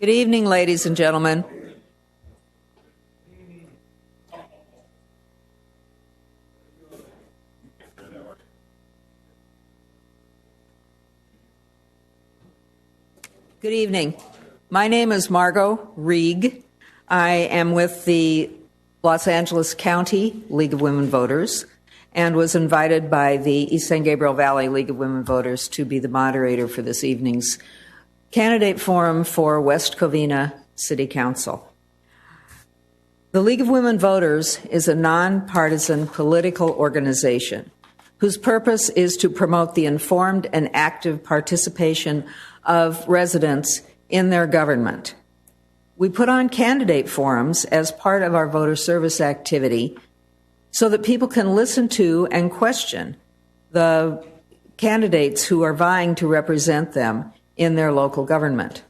Good evening, ladies and gentlemen. Good evening. My name is Margot Rieg. I am with the Los Angeles County League of Women Voters and was invited by the East San Gabriel Valley League of Women Voters to be the moderator for this evening's candidate forum for West Covina City Council. The League of Women Voters is a nonpartisan political organization whose purpose is to promote the informed and active participation of residents in their government. We put on candidate forums as part of our voter service activity so that people can listen to and question the candidates who are vying to represent them in their local government.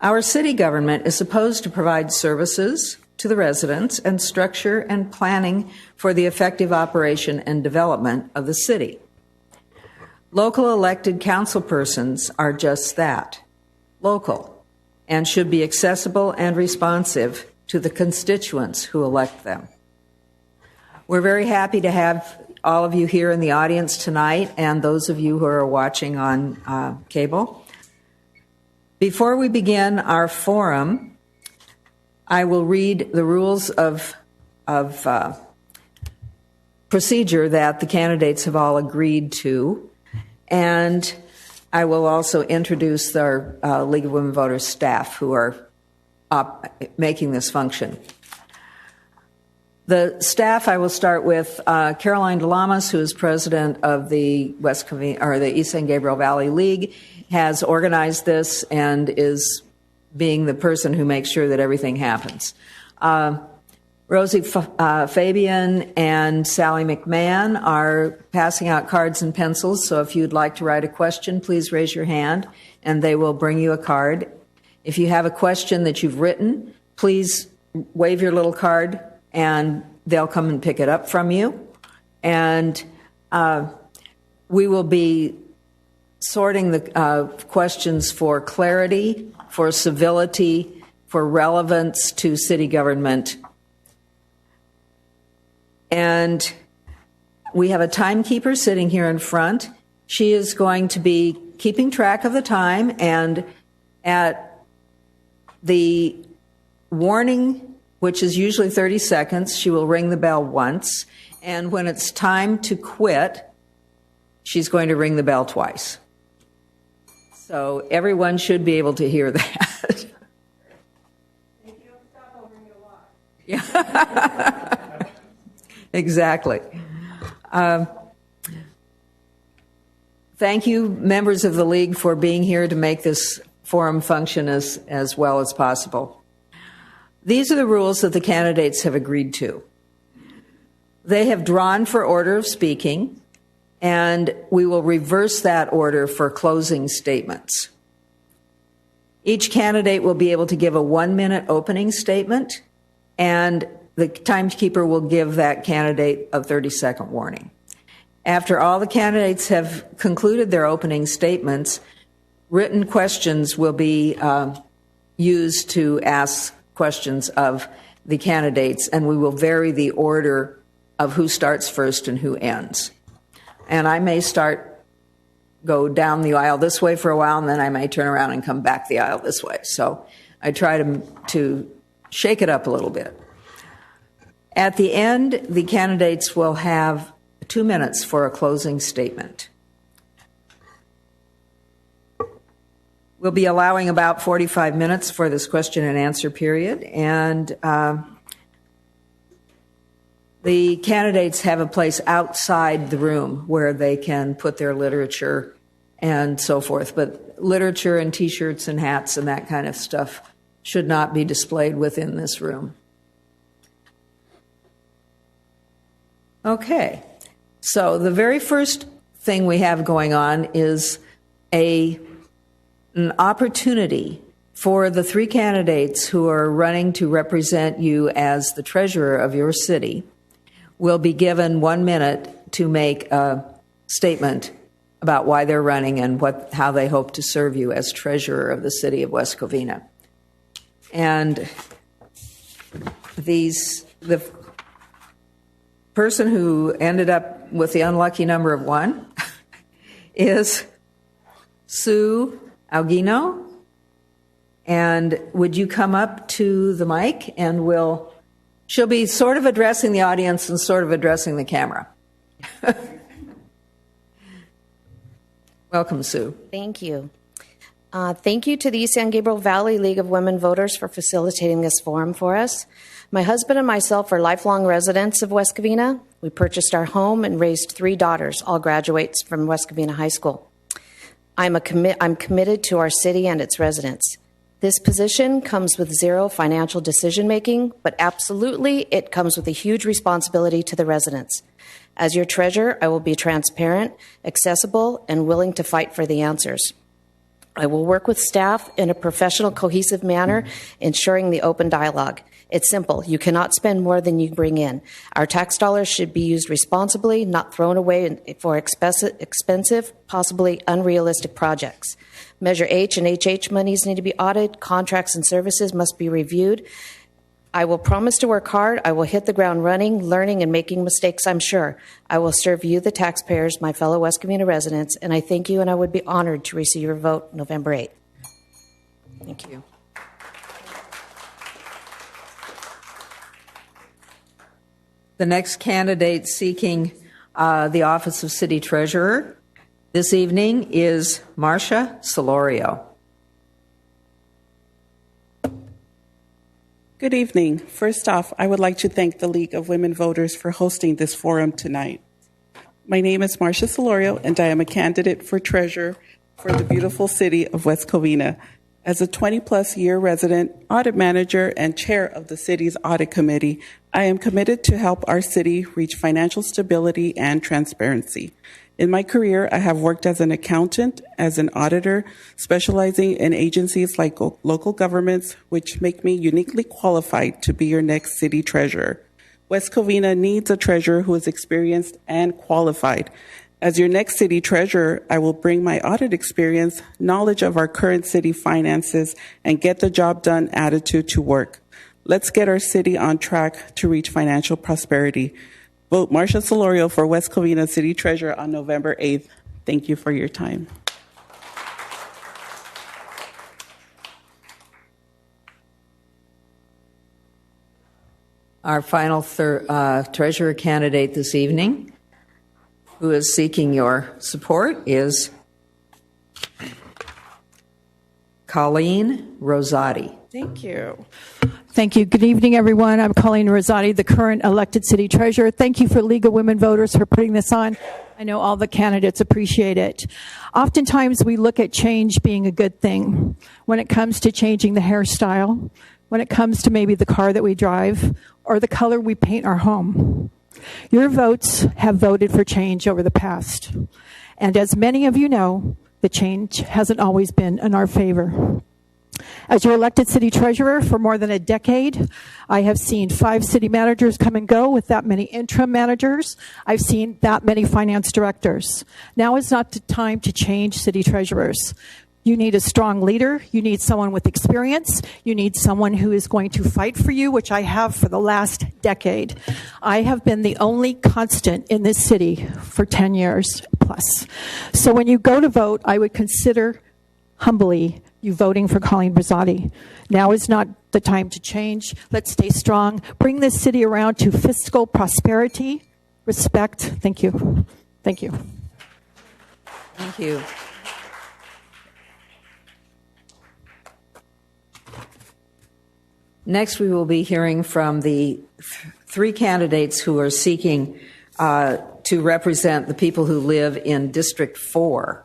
Our city government is supposed to provide services to the residents and structure and planning for the effective operation and development of the city. Local elected councilpersons are just that, local, and should be accessible and responsive to the constituents who elect them. We're very happy to have all of you here in the audience tonight and those of you who are watching on cable. Before we begin our forum, I will read the rules of procedure that the candidates have all agreed to, and I will also introduce our League of Women Voters staff who are making this function. The staff, I will start with Caroline DeLamas, who is president of the the East San Gabriel Valley League, has organized this and is being the person who makes sure that everything happens. Rosie Fabian and Sally McMahon are passing out cards and pencils, so if you'd like to write a question, please raise your hand and they will bring you a card. If you have a question that you've written, please wave your little card and they'll come and pick it up from you. And we will be sorting the questions for clarity, for civility, for relevance to city government. And we have a timekeeper sitting here in front. She is going to be keeping track of the time, and at the warning, which is usually 30 seconds, she will ring the bell once, and when it's time to quit, she's going to ring the bell twice. So everyone should be able to hear that. If you don't stop, I'll ring it a lot. Yeah. Exactly. Thank you, members of the League, for being here to make this forum function as well as possible. These are the rules that the candidates have agreed to. They have drawn for order of speaking, and we will reverse that order for closing statements. Each candidate will be able to give a 1-minute opening statement, and the timekeeper will give that candidate a 30-second warning. After all the candidates have concluded their opening statements, written questions will be used to ask questions of the candidates, and we will vary the order of who starts first and who ends. And I may go down the aisle this way for a while, and then I may turn around and come back the aisle this way. So I try to shake it up a little bit. At the end, the candidates will have 2 minutes for a closing statement. We'll be allowing about 45 minutes for this question and answer period, and the candidates have a place outside the room where they can put their literature and so forth, but literature and T-shirts and hats and that kind of stuff should not be displayed within this room. Okay, so the very first thing we have going on is an opportunity for the 3 candidates who are running to represent you as the treasurer of your city will be given 1 minute to make a statement about why they're running and how they hope to serve you as treasurer of the city of West Covina. And the person who ended up with the unlucky number of 1 is Sue Alguino. And would you come up to the mic, and she'll be sort of addressing the audience and sort of addressing the camera. Welcome, Sue. Thank you. Thank you to the East San Gabriel Valley League of Women Voters for facilitating this forum for us. My husband and myself are lifelong residents of West Covina. We purchased our home and raised 3 daughters, all graduates from West Covina High School. I'm committed to our city and its residents. This position comes with 0 financial decision-making, but absolutely it comes with a huge responsibility to the residents. As your treasurer, I will be transparent, accessible, and willing to fight for the answers. I will work with staff in a professional, cohesive manner, ensuring the open dialogue. It's simple. You cannot spend more than you bring in. Our tax dollars should be used responsibly, not thrown away for expensive, possibly unrealistic projects. Measure H and HH monies need to be audited. Contracts and services must be reviewed. I will promise to work hard. I will hit the ground running, learning, and making mistakes, I'm sure. I will serve you, the taxpayers, my fellow West Covina residents, and I thank you, and I would be honored to receive your vote November 8th. Thank you. The next candidate seeking the office of City Treasurer this evening is Marcia Solorio. Good evening. First off, I would like to thank the League of Women Voters for hosting this forum tonight. My name is Marcia Solorio, and I am a candidate for treasurer for the beautiful city of West Covina. As a 20-plus year resident, audit manager, and chair of the city's audit committee, I am committed to help our city reach financial stability and transparency. In my career, I have worked as an accountant, as an auditor, specializing in agencies like local governments, which make me uniquely qualified to be your next city treasurer. West Covina needs a treasurer who is experienced and qualified. As your next city treasurer, I will bring my audit experience, knowledge of our current city finances, and get the job done attitude to work. Let's get our city on track to reach financial prosperity. Vote Marcia Solorio for West Covina City Treasurer on November 8th. Thank you for your time. Our final treasurer candidate this evening, who is seeking your support, is Colleen Rosati. Thank you. Thank you. Good evening, everyone. I'm Colleen Rosati, the current elected city treasurer. Thank you for League of Women Voters for putting this on. I know all the candidates appreciate it. Oftentimes, we look at change being a good thing when it comes to changing the hairstyle, when it comes to maybe the car that we drive, or the color we paint our home. Your votes have voted for change over the past. And as many of you know, the change hasn't always been in our favor. As your elected city treasurer for more than a decade, I have seen 5 city managers come and go with that many interim managers. I've seen that many finance directors. Now is not the time to change city treasurers. You need a strong leader. You need someone with experience. You need someone who is going to fight for you, which I have for the last decade. I have been the only constant in this city for 10 years plus. So when you go to vote, I would consider humbly you voting for Colleen Rosati. Now is not the time to change. Let's stay strong. Bring this city around to fiscal prosperity, respect. Thank you. Thank you. Thank you. Next, we will be hearing from the 3 candidates who are seeking to represent the people who live in District 4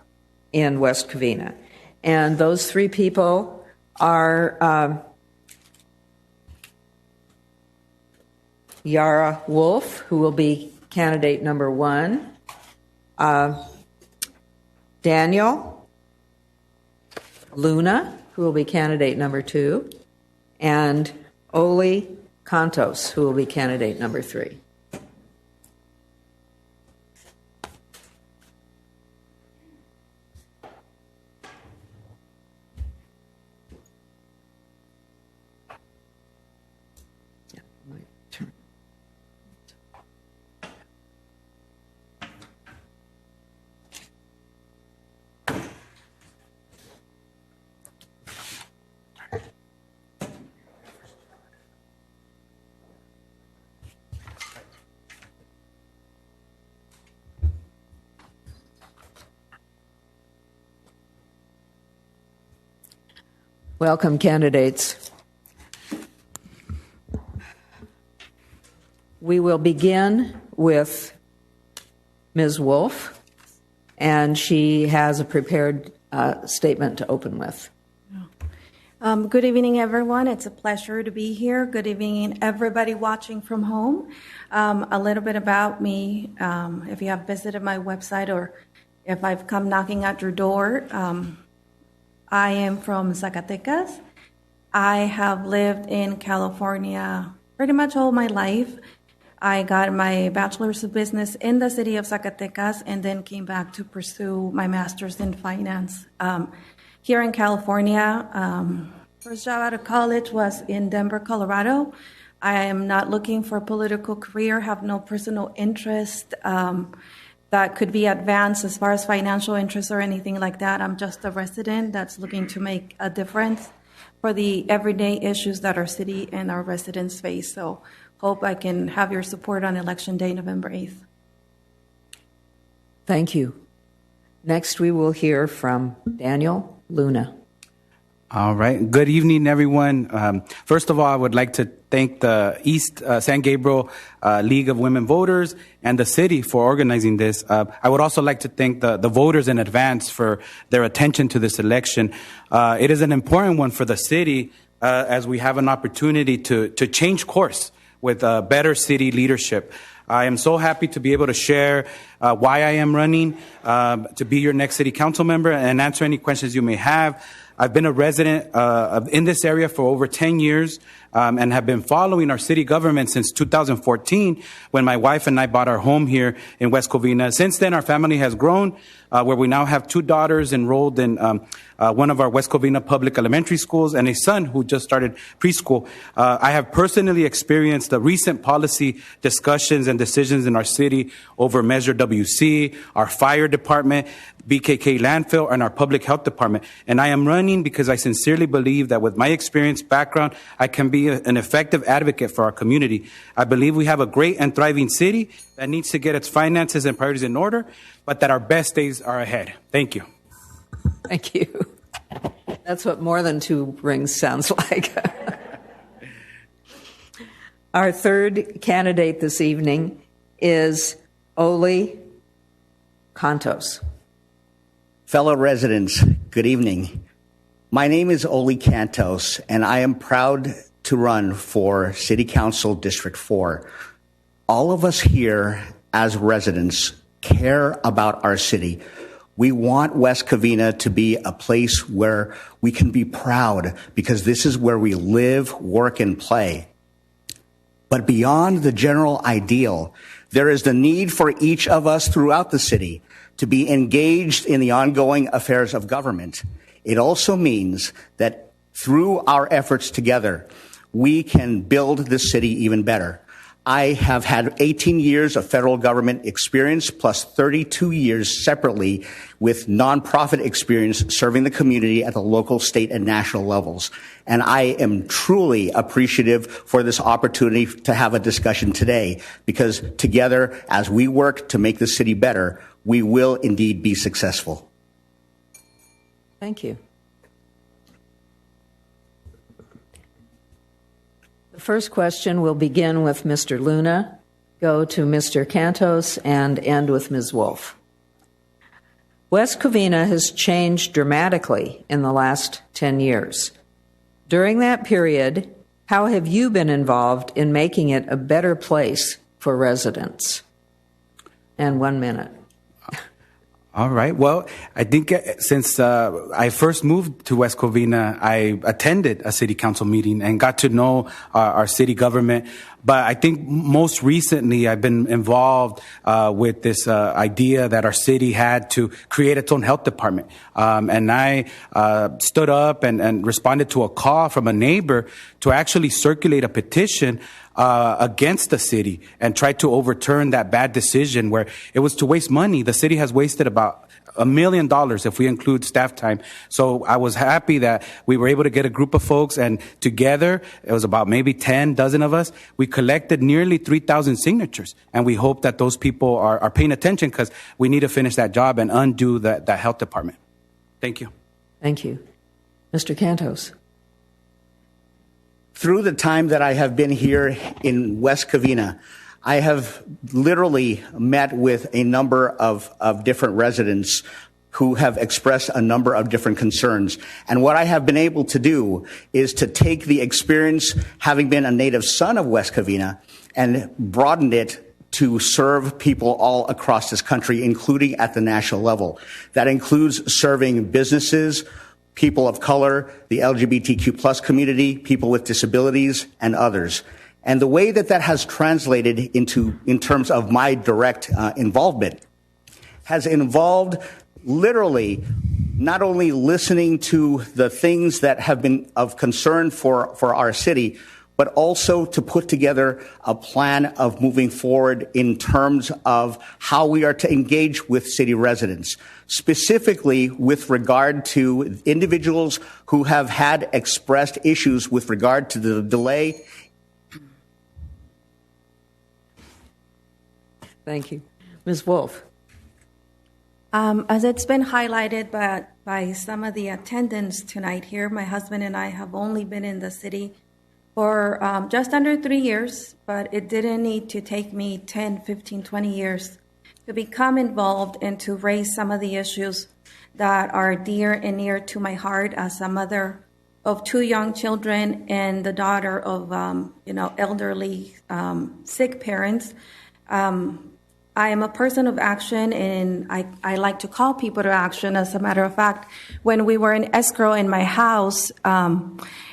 in West Covina. And those 3 people are Yara Wolf, who will be candidate number 1, Daniel Luna, who will be candidate number 2, and Oli Cantos, who will be candidate number 3. Welcome, candidates. We will begin with Ms. Wolf, and she has a prepared statement to open with. Good evening, everyone. It's a pleasure to be here. Good evening, everybody watching from home. A little bit about me, if you have visited my website or if I've come knocking at your door. I am from Zacatecas. I have lived in California pretty much all my life. I got my bachelor's of business in the city of Zacatecas and then came back to pursue my master's in finance. Here in California, first job out of college was in Denver, Colorado. I am not looking for a political career, have no personal interest that could be advanced as far as financial interests or anything like that. I'm just a resident that's looking to make a difference for the everyday issues that our city and our residents face. So hope I can have your support on Election Day, November 8th. Thank you. Next, we will hear from Daniel Luna. All right. Good evening, everyone. First of all, I would like to thank the East San Gabriel League of Women Voters and the city for organizing this. I would also like to thank the voters in advance for their attention to this election. It is an important one for the city as we have an opportunity to change course with better city leadership. I am so happy to be able to share why I am running to be your next city council member and answer any questions you may have. I've been a resident in this area for over 10 years and have been following our city government since 2014 when my wife and I bought our home here in West Covina. Since then, our family has grown where we now have 2 daughters enrolled in one of our West Covina public elementary schools and a son who just started preschool. I have personally experienced the recent policy discussions and decisions in our city over Measure WC, our fire department, BKK landfill, and our public health department. And I am running because I sincerely believe that with my experience, background, I can be an effective advocate for our community. I believe we have a great and thriving city that needs to get its finances and priorities in order, but that our best days are ahead. Thank you. Thank you. That's what more than 2 rings sounds like. Our third candidate this evening is Oli Cantos. Fellow residents, good evening. My name is Oli Cantos, and I am proud to run for City Council District 4. All of us here as residents care about our city. We want West Covina to be a place where we can be proud because this is where we live, work, and play. But beyond the general ideal, there is the need for each of us throughout the city to be engaged in the ongoing affairs of government. It also means that through our efforts together, we can build this city even better. I have had 18 years of federal government experience plus 32 years separately with nonprofit experience serving the community at the local, state, and national levels. And I am truly appreciative for this opportunity to have a discussion today because together, as we work to make the city better, we will indeed be successful. Thank you. The first question will begin with Mr. Luna, go to Mr. Cantos, and end with Ms. Wolf. West Covina has changed dramatically in the last 10 years. During that period, how have you been involved in making it a better place for residents? And 1 minute. All right. Well, I think since I first moved to West Covina, I attended a city council meeting and got to know our city government. But I think most recently I've been involved with this idea that our city had to create its own health department. And I stood up and responded to a call from a neighbor to actually circulate a petition against the city and tried to overturn that bad decision where it was to waste money. The city has wasted about $1 million if we include staff time. So I was happy that we were able to get a group of folks, and together, it was about maybe 10 dozen of us, we collected nearly 3,000 signatures. And we hope that those people are paying attention because we need to finish that job and undo that health department. Thank you. Thank you. Mr. Cantos. through the time that I have been here in West Covina, I have literally met with a number of different residents who have expressed a number of different concerns. And what I have been able to do is to take the experience, having been a native son of West Covina, and broaden it to serve people all across this country, including at the national level. That includes serving businesses, people of color, the LGBTQ plus community, people with disabilities, and others. And the way that has translated in terms of my direct involvement has involved literally not only listening to the things that have been of concern for our city, but also to put together a plan of moving forward in terms of how we are to engage with city residents, specifically with regard to individuals who have had expressed issues with regard to the delay. Thank you. Ms. Wolf. As it's been highlighted by some of the attendants tonight here, my husband and I have only been in the city for just under 3 years, but it didn't need to take me 10, 15, 20 years to become involved and to raise some of the issues that are dear and near to my heart as a mother of 2 young children and the daughter of elderly sick parents. I am a person of action, and I like to call people to action. As a matter of fact, when we were in escrow in my house,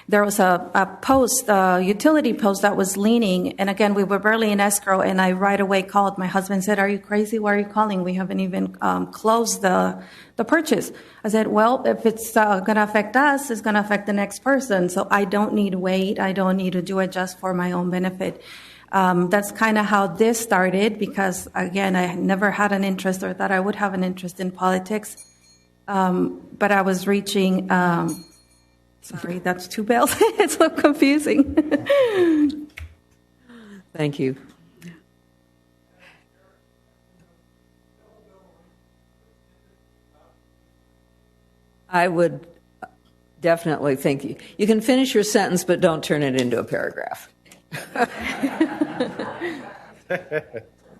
there was a utility post that was leaning. And again, we were barely in escrow, and I right away called. My husband said, "Are you crazy? Why are you calling? We haven't even closed the purchase." I said, "Well, if it's going to affect us, it's going to affect the next person. So I don't need to wait. I don't need to do it just for my own benefit." That's kind of how this started, because, again, I never had an interest or thought I would have an interest in politics. But I was reaching, sorry, that's 2 bells. It's so confusing. Thank you. I would definitely think you can finish your sentence, but don't turn it into a paragraph.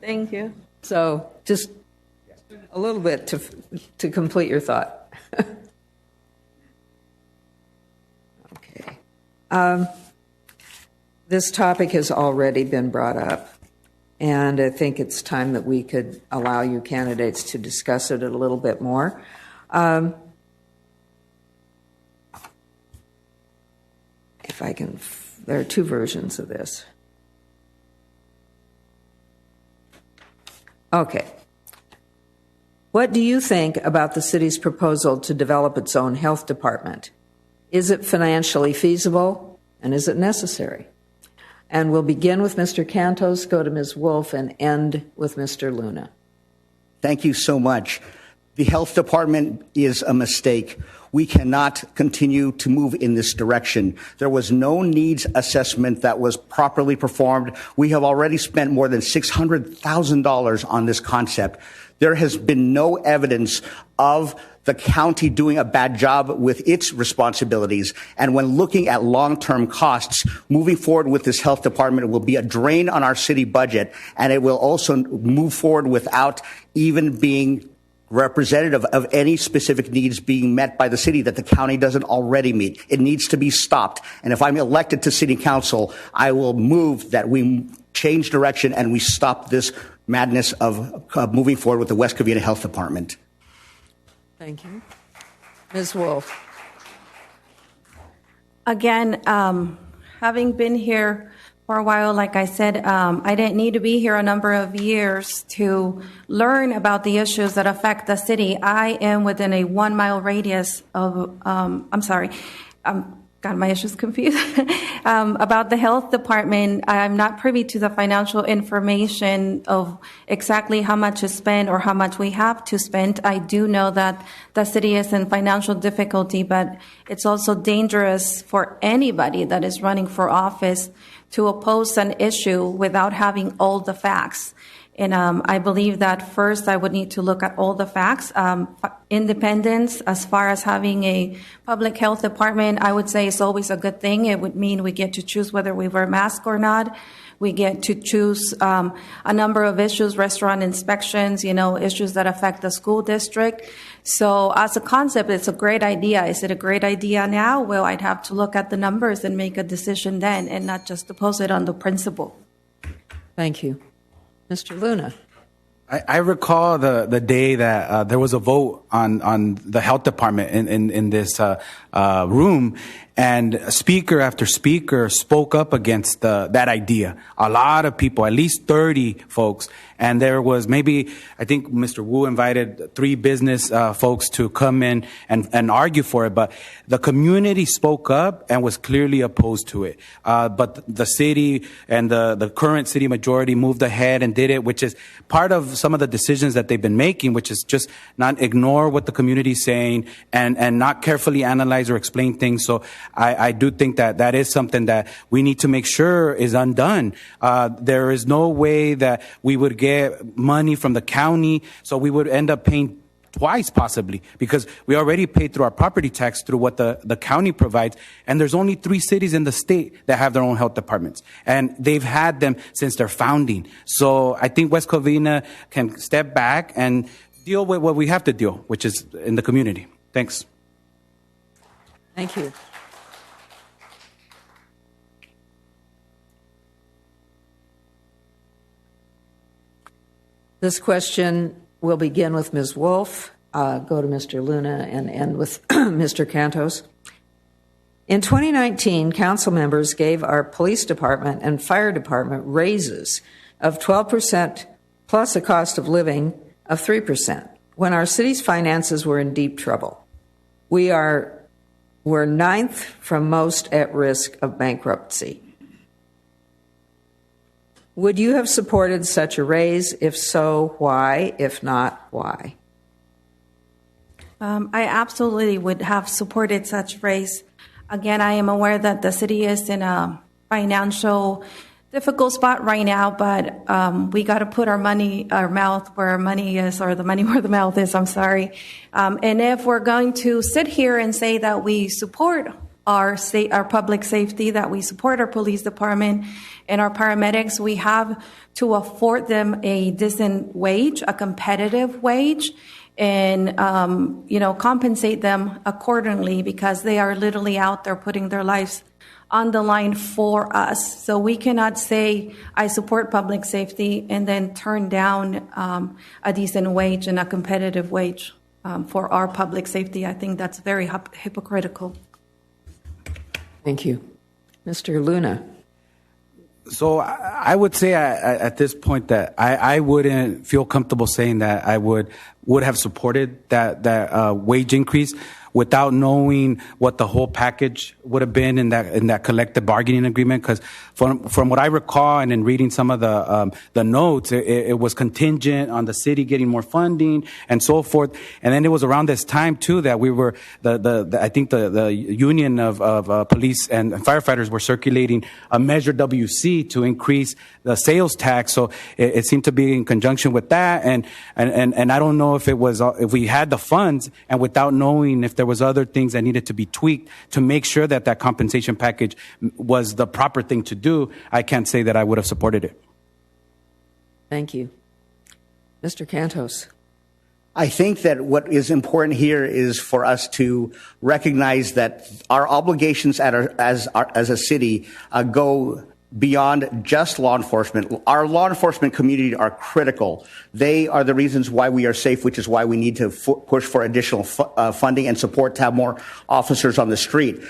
Thank you. So just a little bit to complete your thought. Okay. This topic has already been brought up, and I think it's time that we could allow you candidates to discuss it a little bit more. If I can, there are 2 versions of this. Okay. What do you think about the city's proposal to develop its own health department? Is it financially feasible, and is it necessary? And we'll begin with Mr. Cantos, go to Ms. Wolf, and end with Mr. Luna. Thank you so much. The health department is a mistake. We cannot continue to move in this direction. There was no needs assessment that was properly performed. We have already spent more than $600,000 on this concept. There has been no evidence of the county doing a bad job with its responsibilities. And when looking at long-term costs, moving forward with this health department will be a drain on our city budget, and it will also move forward without even being representative of any specific needs being met by the city that the county doesn't already meet. It needs to be stopped. And if I'm elected to city council, I will move that we change direction and we stop this madness of moving forward with the West Covina Health Department. Thank you. Ms. Wolf. Again, having been here for a while, like I said, I didn't need to be here a number of years to learn about the issues that affect the city. I am within a 1-mile radius of, got my issues confused, about the health department. I'm not privy to the financial information of exactly how much is spent or how much we have to spend. I do know that the city is in financial difficulty, but it's also dangerous for anybody that is running for office to oppose an issue without having all the facts. And I believe that first I would need to look at all the facts. Independence, as far as having a public health department, I would say is always a good thing. It would mean we get to choose whether we wear masks or not. We get to choose a number of issues, restaurant inspections, issues that affect the school district. So as a concept, it's a great idea. Is it a great idea now? Well, I'd have to look at the numbers and make a decision then, and not just oppose it on the principle. Thank you. Mr. Luna. I recall the day that there was a vote on the health department in this room, and speaker after speaker spoke up against that idea. A lot of people, at least 30 folks, and there was maybe, I think Mr. Wu invited 3 business folks to come in and argue for it, but the community spoke up and was clearly opposed to it. But the city and the current city majority moved ahead and did it, which is part of some of the decisions that they've been making, which is just not ignore what the community is saying and not carefully analyze or explain things. So I do think that is something that we need to make sure is undone. There is no way that we would get money from the county, so we would end up paying twice possibly, because we already pay through our property tax through what the county provides, and there's only 3 cities in the state that have their own health departments, and they've had them since their founding. So I think West Covina can step back and deal with what we have to deal, which is in the community. Thanks. Thank you. This question will begin with Ms. Wolf, go to Mr. Luna, and end with Mr. Cantos. In 2019, council members gave our police department and fire department raises of 12% plus a cost of living of 3% when our city's finances were in deep trouble. We're 9th from most at risk of bankruptcy. Would you have supported such a raise? If so, why? If not, why? I absolutely would have supported such raise. Again, I am aware that the city is in a financial difficult spot right now, but we got to put our mouth where our money is, or the money where the mouth is, I'm sorry. And if we're going to sit here and say that we support our public safety, that we support our police department and our paramedics, we have to afford them a decent wage, a competitive wage, and compensate them accordingly, because they are literally out there putting their lives on the line for us. So we cannot say I support public safety and then turn down a decent wage and a competitive wage for our public safety. I think that's very hypocritical. Thank you. Mr. Luna. So I would say at this point that I wouldn't feel comfortable saying that I would have supported that wage increase without knowing what the whole package would have been in that collective bargaining agreement. Because from what I recall, and in reading some of the notes, it was contingent on the city getting more funding and so forth. And then it was around this time too that we were I think the union of police and firefighters were circulating a Measure WC to increase the sales tax. So it seemed to be in conjunction with that. And I don't know if we had the funds, and without knowing if there was other things that needed to be tweaked to make sure that compensation package was the proper thing to do, I can't say that I would have supported it. Thank you. Mr. Cantos. I think that what is important here is for us to recognize that our obligations as a city go beyond just law enforcement. Our law enforcement community are critical. They are the reasons why we are safe, which is why we need to push for additional funding and support to have more officers on the street.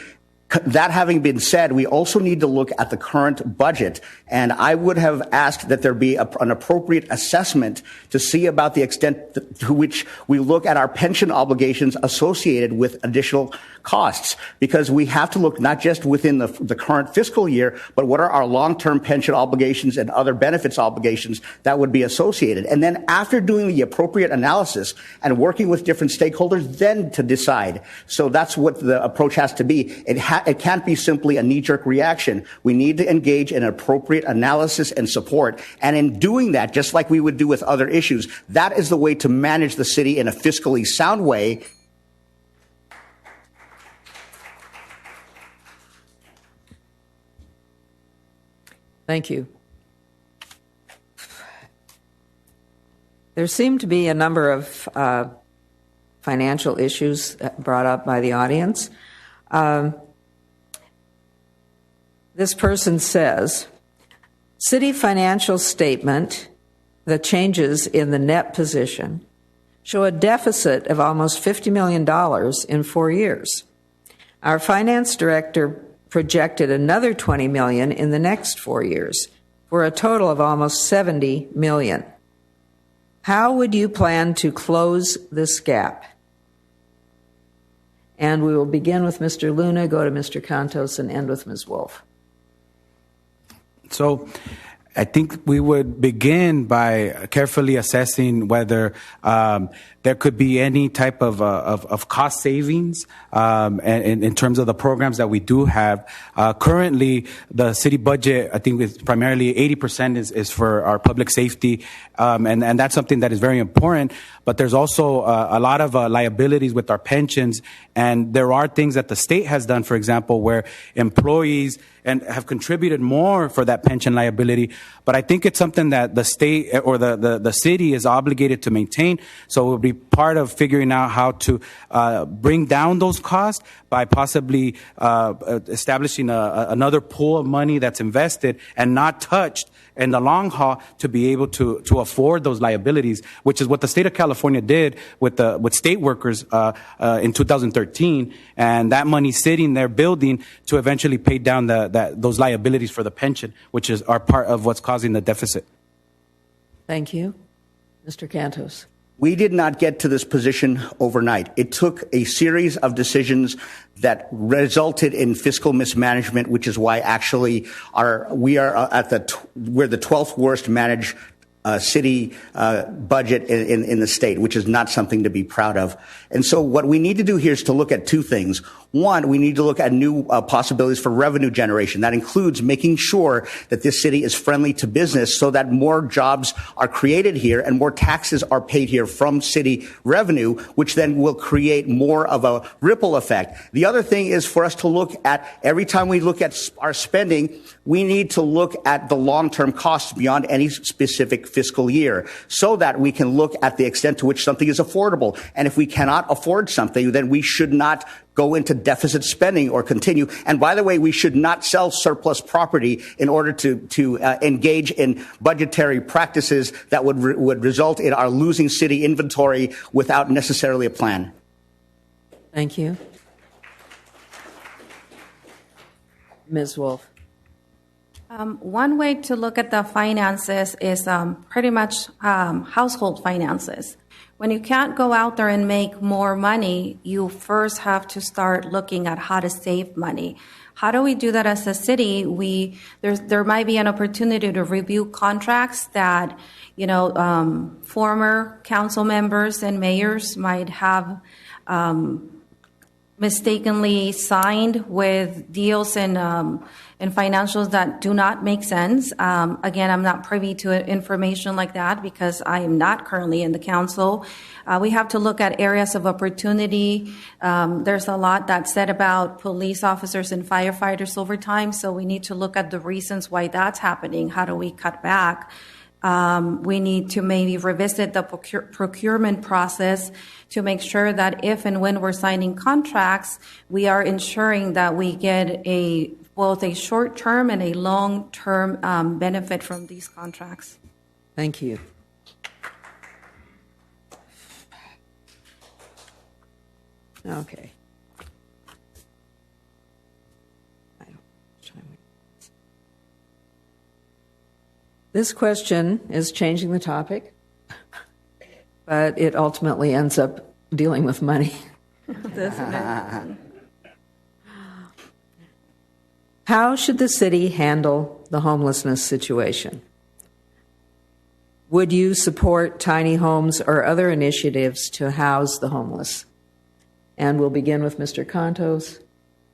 That having been said, we also need to look at the current budget, and I would have asked that there be an appropriate assessment to see about the extent to which we look at our pension obligations associated with additional costs, because we have to look not just within the current fiscal year, but what are our long-term pension obligations and other benefits obligations that would be associated. And then after doing the appropriate analysis and working with different stakeholders, then to decide. So that's what the approach has to be. It it can't be simply a knee-jerk reaction. We need to engage in appropriate analysis and support. And in doing that, just like we would do with other issues, that is the way to manage the city in a fiscally sound way. Thank you. There seem to be a number of financial issues brought up by the audience. This person says, city financial statement, the changes in the net position, show a deficit of almost $50 million in 4 years. Our finance director projected another $20 million in the next 4 years, for a total of almost $70 million. How would you plan to close this gap? And we will begin with Mr. Luna, go to Mr. Cantos, and end with Ms. Wolf. So I think we would begin by carefully assessing whether there could be any type of cost savings in terms of the programs that we do have. Currently, the city budget, I think, is primarily 80% is for our public safety, and that's something that is very important. But there's also a lot of liabilities with our pensions, and there are things that the state has done, for example, where employees and have contributed more for that pension liability. But I think it's something that the state or the city is obligated to maintain. So it would be part of figuring out how to bring down those costs by possibly establishing another pool of money that's invested and not touched in the long haul to be able to afford those liabilities, which is what the state of California did with state workers in 2013, and that money sitting there building to eventually pay down those liabilities for the pension, which are part of what's causing the deficit. Thank you. Mr. Cantos. We did not get to this position overnight. It took a series of decisions that resulted in fiscal mismanagement, which is why actually we're the 12th worst managed city budget in the state, which is not something to be proud of. And so what we need to do here is to look at two things. One, we need to look at new possibilities for revenue generation. That includes making sure that this city is friendly to business so that more jobs are created here and more taxes are paid here from city revenue, which then will create more of a ripple effect. The other thing is for us to look at, every time we look at our spending, we need to look at the long-term costs beyond any specific fiscal year so that we can look at the extent to which something is affordable. And if we cannot afford something, then we should not go into deficit spending or continue. And by the way, we should not sell surplus property in order to engage in budgetary practices that would result in our losing city inventory without necessarily a plan. Thank you. Ms. Wolf. One way to look at the finances is pretty much household finances. When you can't go out there and make more money, you first have to start looking at how to save money. How do we do that as a city? There might be an opportunity to review contracts that, former council members and mayors might have mistakenly signed with deals and financials that do not make sense. Again, I'm not privy to information like that because I am not currently in the council. We have to look at areas of opportunity. There's a lot that's said about police officers and firefighters over time, so we need to look at the reasons why that's happening. How do we cut back? We need to maybe revisit the procurement process to make sure that if and when we're signing contracts, we are ensuring that we get both a short-term and a long-term benefit from these contracts. Thank you. Okay. This question is changing the topic, but it ultimately ends up dealing with money. Doesn't it? How should the city handle the homelessness situation? Would you support tiny homes or other initiatives to house the homeless? And we'll begin with Mr. Cantos.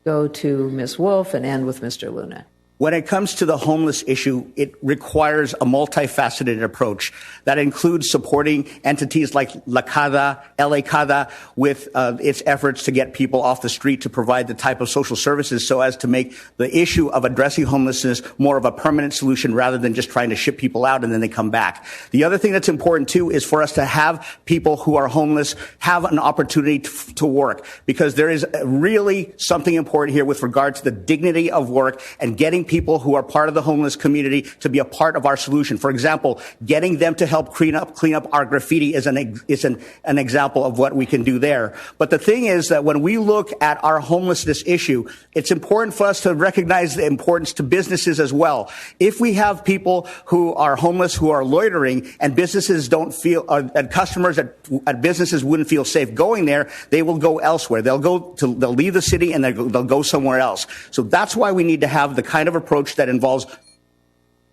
go to Ms. Wolf and end with Mr. Luna. When it comes to the homeless issue, it requires a multifaceted approach that includes supporting entities like LA CADA with its efforts to get people off the street to provide the type of social services so as to make the issue of addressing homelessness more of a permanent solution rather than just trying to ship people out and then they come back. The other thing that's important too is for us to have people who are homeless have an opportunity to work, because there is really something important here with regard to the dignity of work and getting people who are part of the homeless community to be a part of our solution. For example, getting them to help clean up our graffiti is an example of what we can do there. But the thing is that when we look at our homelessness issue, it's important for us to recognize the importance to businesses as well. If we have people who are homeless who are loitering and businesses don't feel, and customers at businesses wouldn't feel safe going there, they will go elsewhere. They'll leave the city and they'll go somewhere else. So that's why we need to have the kind of approach that involves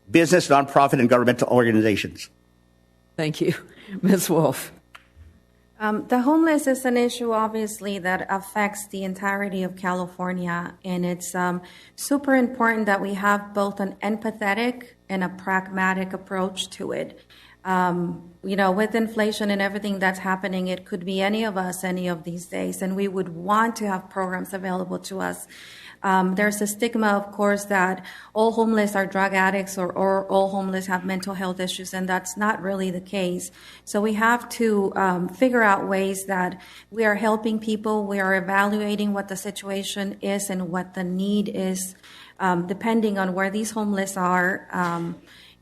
business, nonprofit, and governmental organizations. Thank you. Ms. Wolf. The homeless is an issue, obviously, that affects the entirety of California, and it's super important that we have both an empathetic and a pragmatic approach to it. With inflation and everything that's happening, it could be any of us any of these days, and we would want to have programs available to us. There's a stigma, of course, that all homeless are drug addicts or all homeless have mental health issues, and that's not really the case. So we have to figure out ways that we are helping people, we are evaluating what the situation is and what the need is, depending on where these homeless are,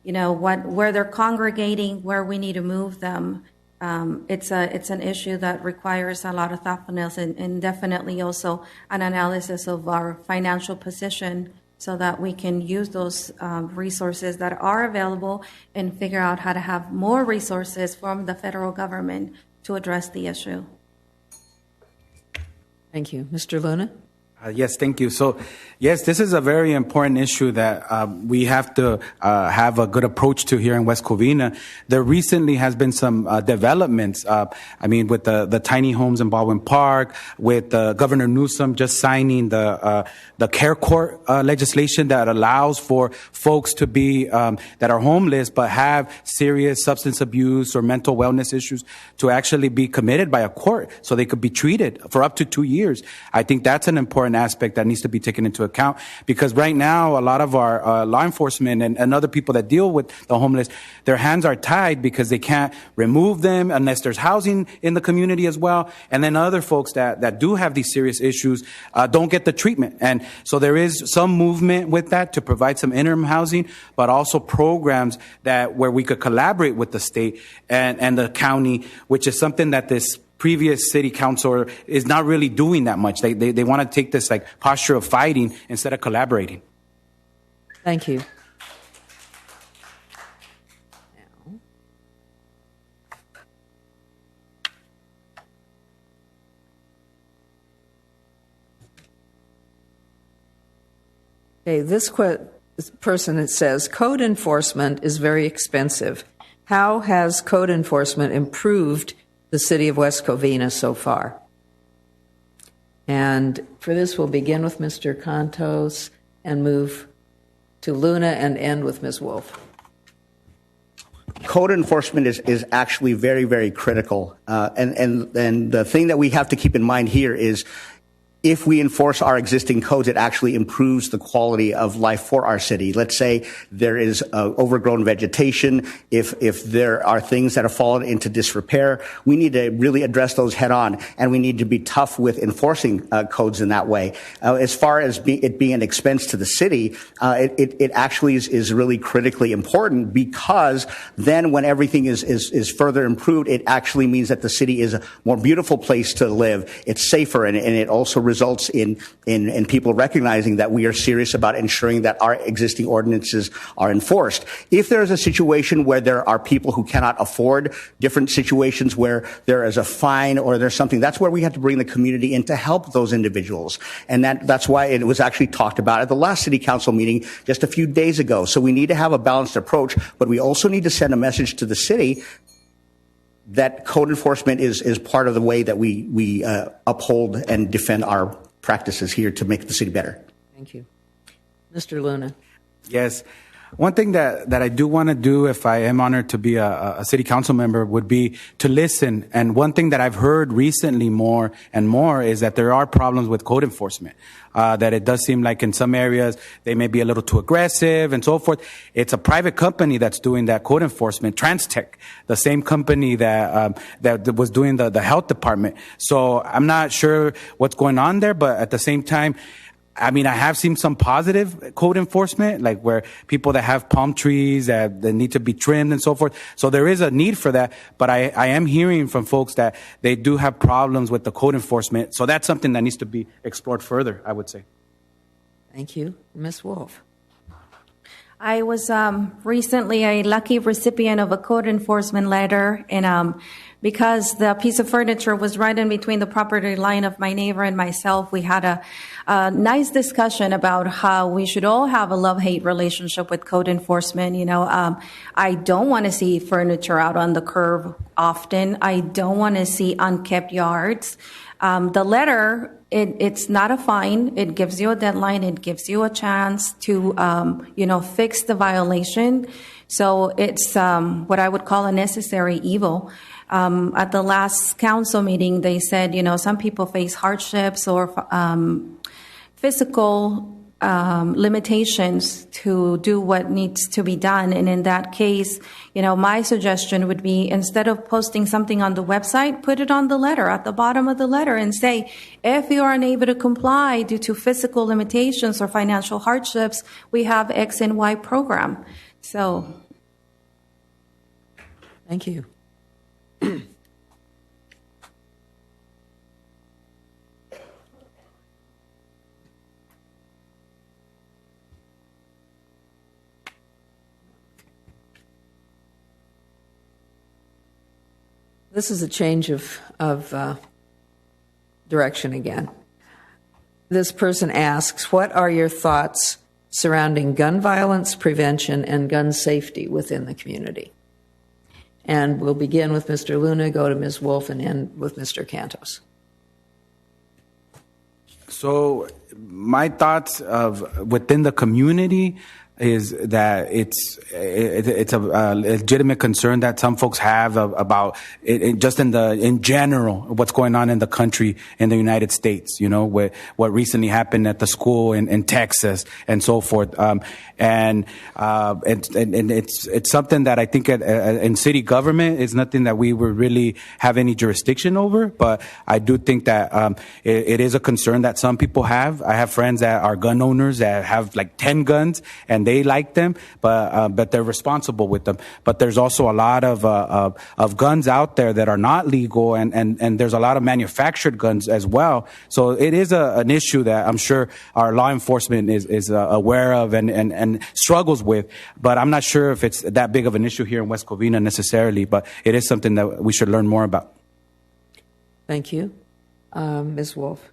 where they're congregating, where we need to move them. It's an issue that requires a lot of thoughtfulness and definitely also an analysis of our financial position so that we can use those resources that are available and figure out how to have more resources from the federal government to address the issue. Thank you. Mr. Luna? Yes, thank you. So, yes, this is a very important issue that we have to have a good approach to here in West Covina. There recently has been some developments. With the tiny homes in Baldwin Park, with Governor Newsom just signing the care court legislation that allows for folks to be that are homeless but have serious substance abuse or mental wellness issues to actually be committed by a court so they could be treated for up to 2 years. I think that's an important aspect that needs to be taken into account, because right now a lot of our law enforcement and other people that deal with the homeless, their hands are tied because they can't remove them unless there's housing in the community as well. And then other folks that do have these serious issues don't get the treatment. And so there is some movement with that to provide some interim housing, but also programs where we could collaborate with the state and the county, which is something that this previous city council is not really doing that much. They want to take this posture of fighting instead of collaborating. Thank you. Okay, this person, it says, code enforcement is very expensive. How has code enforcement improved the city of West Covina so far? And for this, we'll begin with Mr. Cantos and move to Luna and end with Ms. Wolf. Code enforcement is actually very, very critical. And the thing that we have to keep in mind here is if we enforce our existing codes, it actually improves the quality of life for our city. Let's say there is overgrown vegetation. If there are things that have fallen into disrepair, we need to really address those head on, and we need to be tough with enforcing codes in that way. As far as it being an expense to the city, it actually is really critically important, because then when everything is further improved, it actually means that the city is a more beautiful place to live. It's safer, and it also results in people recognizing that we are serious about ensuring that our existing ordinances are enforced. If there is a situation where there are people who cannot afford, different situations where there is a fine or there's something, that's where we have to bring the community in to help those individuals. And that's why it was actually talked about at the last city council meeting just a few days ago. So we need to have a balanced approach, but we also need to send a message to the city that code enforcement is part of the way that we uphold and defend our practices here to make the city better. Thank you. Mr. Luna. Yes. One thing that I do want to do, if I am honored to be a city council member, would be to listen. And one thing that I've heard recently more and more is that there are problems with code enforcement. That it does seem like in some areas they may be a little too aggressive and so forth. It's a private company that's doing that code enforcement, TransTech, the same company that was doing the health department. So I'm not sure what's going on there, but at the same time, I mean, I have seen some positive code enforcement, like where people that have palm trees that need to be trimmed and so forth. So there is a need for that. But I am hearing from folks that they do have problems with the code enforcement. So that's something that needs to be explored further, I would say. Thank you. Ms. Wolf. I was recently a lucky recipient of a code enforcement letter, and because the piece of furniture was right in between the property line of my neighbor and myself, we had a nice discussion about how we should all have a love-hate relationship with code enforcement. I don't want to see furniture out on the curb often. I don't want to see unkept yards. The letter, it's not a fine. It gives you a deadline. It gives you a chance to, fix the violation. So it's what I would call a necessary evil. At the last council meeting, they said, some people face hardships or physical limitations to do what needs to be done. And in that case, my suggestion would be, instead of posting something on the website, put it on the letter, at the bottom of the letter, and say, if you are unable to comply due to physical limitations or financial hardships, we have X and Y program. So. Thank you. This is a change of direction again. This person asks, what are your thoughts surrounding gun violence prevention and gun safety within the community? And we'll begin with Mr. Luna, go to Ms. Wolf, and end with Mr. Cantos. So my thoughts of within the community is that it's a legitimate concern that some folks have about it, just in general what's going on in the country, in the United States, with what recently happened at the school in Texas and so forth, and it's something that I think in city government is nothing that we would really have any jurisdiction over, but I do think that it is a concern that some people have. I have friends that are gun owners that have like 10 guns and they like them, but they're responsible with them. But there's also a lot of guns out there that are not legal, and there's a lot of manufactured guns as well. So it is an issue that I'm sure our law enforcement is aware of and struggles with. But I'm not sure if it's that big of an issue here in West Covina necessarily. But it is something that we should learn more about. Thank you, Ms. Wolf.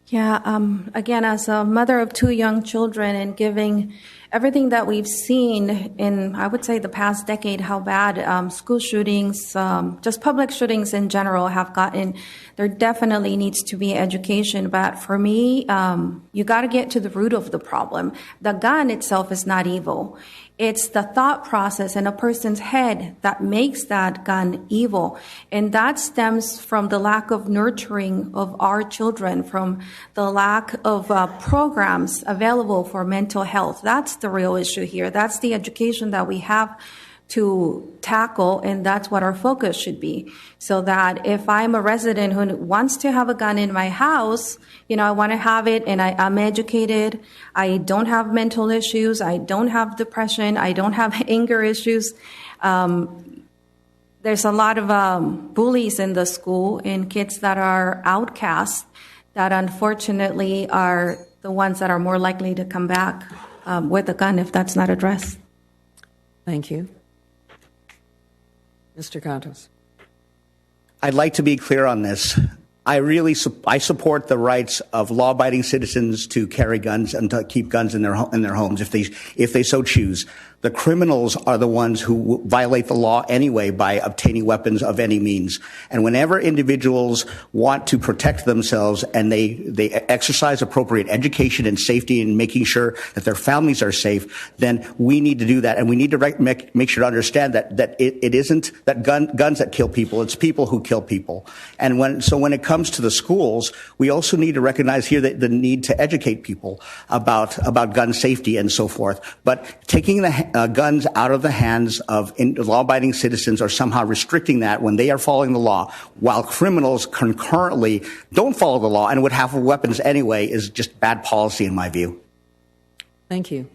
Yeah, again, as a mother of 2 young children and giving everything that we've seen in, I would say, the past decade, how bad school shootings, just public shootings in general have gotten, there definitely needs to be education. But for me, you got to get to the root of the problem. The gun itself is not evil. It's the thought process in a person's head that makes that gun evil. And that stems from the lack of nurturing of our children, from the lack of programs available for mental health. That's the real issue here. That's the education that we have to tackle, and that's what our focus should be. So that if I'm a resident who wants to have a gun in my house, I want to have it, and I'm educated, I don't have mental issues, I don't have depression, I don't have anger issues. There's a lot of bullies in the school and kids that are outcasts that unfortunately are the ones that are more likely to come back with a gun if that's not addressed. Thank you. Mr. Cantos. I'd like to be clear on this. I support the rights of law-abiding citizens to carry guns and to keep guns in their homes if they so choose. The criminals are the ones who violate the law anyway by obtaining weapons of any means. And whenever individuals want to protect themselves and they exercise appropriate education and safety and making sure that their families are safe, then we need to do that. And we need to make sure to understand that it isn't that guns that kill people, it's people who kill people. And when it comes to the schools, we also need to recognize here that the need to educate people about gun safety and so forth. But taking the guns out of the hands of law-abiding citizens or somehow restricting that when they are following the law, while criminals concurrently don't follow the law and would have weapons anyway, is just bad policy in my view. Thank you.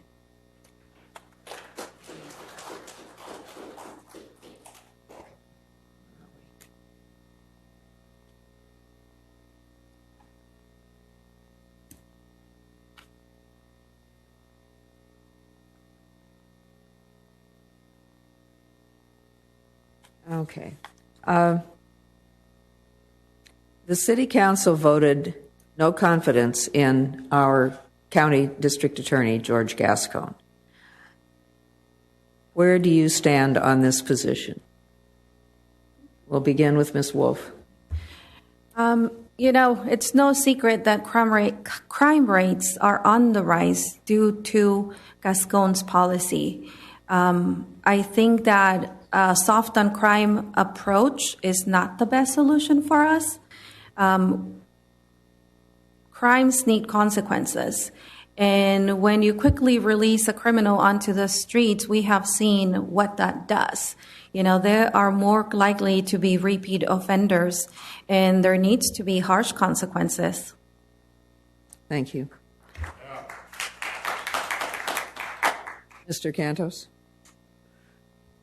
Okay. The City Council voted no confidence in our County District Attorney, George Gascon. Where do you stand on this position? We'll begin with Ms. Wolf. It's no secret that crime rates are on the rise due to Gascon's policy. I think that a soft on crime approach is not the best solution for us. Crimes need consequences. And when you quickly release a criminal onto the streets, we have seen what that does. They are more likely to be repeat offenders, and there needs to be harsh consequences. Thank you. Mr. Cantos?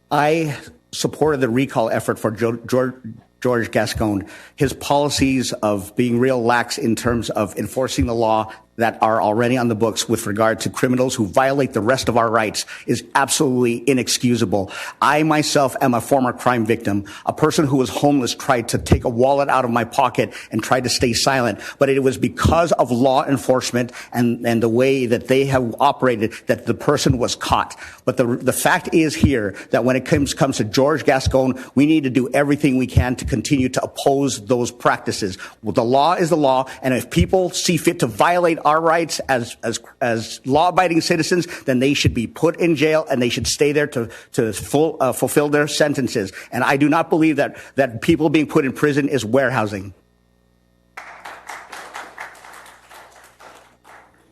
I supported the recall effort for George Gascon. His policies of being real lax in terms of enforcing the law that are already on the books with regard to criminals who violate the rest of our rights is absolutely inexcusable. I myself am a former crime victim. A person who was homeless tried to take a wallet out of my pocket and tried to stay silent. But it was because of law enforcement and the way that they have operated that the person was caught. But the fact is here that when it comes to George Gascon, we need to do everything we can to continue to oppose those practices. Well, the law is the law, and if people see fit to violate our rights as law-abiding citizens, then they should be put in jail and they should stay there to fulfill their sentences. And I do not believe that people being put in prison is warehousing.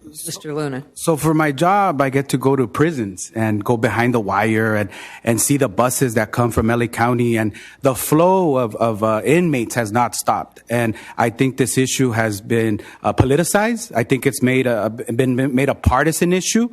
Mr. Luna. So for my job, I get to go to prisons and go behind the wire and see the buses that come from LA County, and the flow of inmates has not stopped. And I think this issue has been politicized. I think it's been made a partisan issue.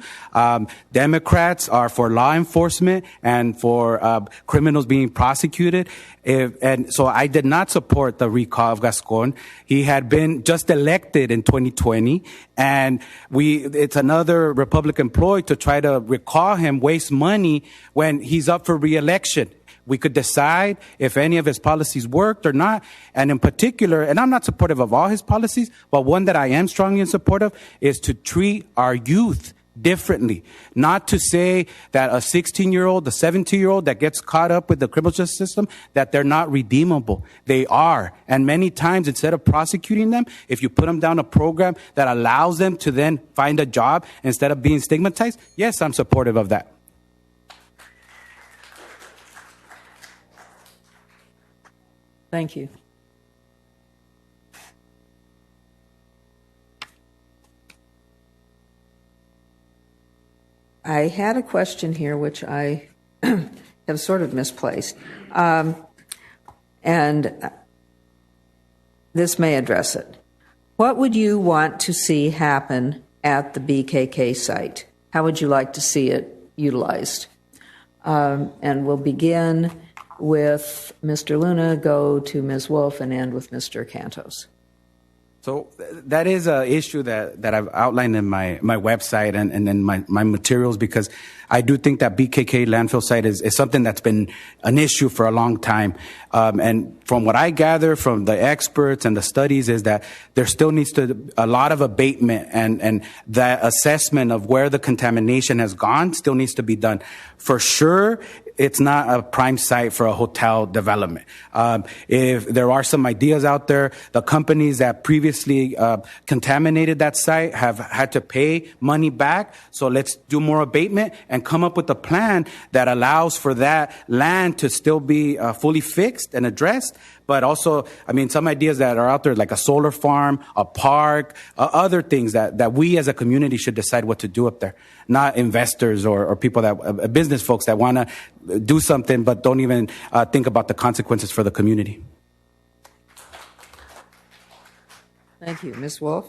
Democrats are for law enforcement and for criminals being prosecuted. And so I did not support the recall of Gascon. He had been just elected in 2020, and it's another Republican ploy to try to recall him, waste money when he's up for re-election. We could decide if any of his policies worked or not. And in particular, and I'm not supportive of all his policies, but one that I am strongly in support of is to treat our youth differently. Not to say that a 16-year-old, a 17-year-old that gets caught up with the criminal justice system, that they're not redeemable. They are. And many times, instead of prosecuting them, if you put them down a program that allows them to then find a job instead of being stigmatized, yes, I'm supportive of that. Thank you. I had a question here which I have sort of misplaced. And this may address it. What would you want to see happen at the BKK site? How would you like to see it utilized? And we'll begin with Mr. Luna, go to Ms. Wolf, and end with Mr. Cantos. So that is an issue that I've outlined in my website and in my materials, because I do think that BKK landfill site is something that's been an issue for a long time. And from what I gather from the experts and the studies is that there still needs to a lot of abatement, and that assessment of where the contamination has gone still needs to be done. For sure, it's not a prime site for a hotel development. If there are some ideas out there, the companies that previously contaminated that site have had to pay money back. So let's do more abatement and come up with a plan that allows for that land to still be fully fixed and addressed. But also, I mean, some ideas that are out there, like a solar farm, a park, other things that we as a community should decide what to do up there. Not investors or people that, business folks that want to do something but don't even think about the consequences for the community. Thank you. Ms. Wolf?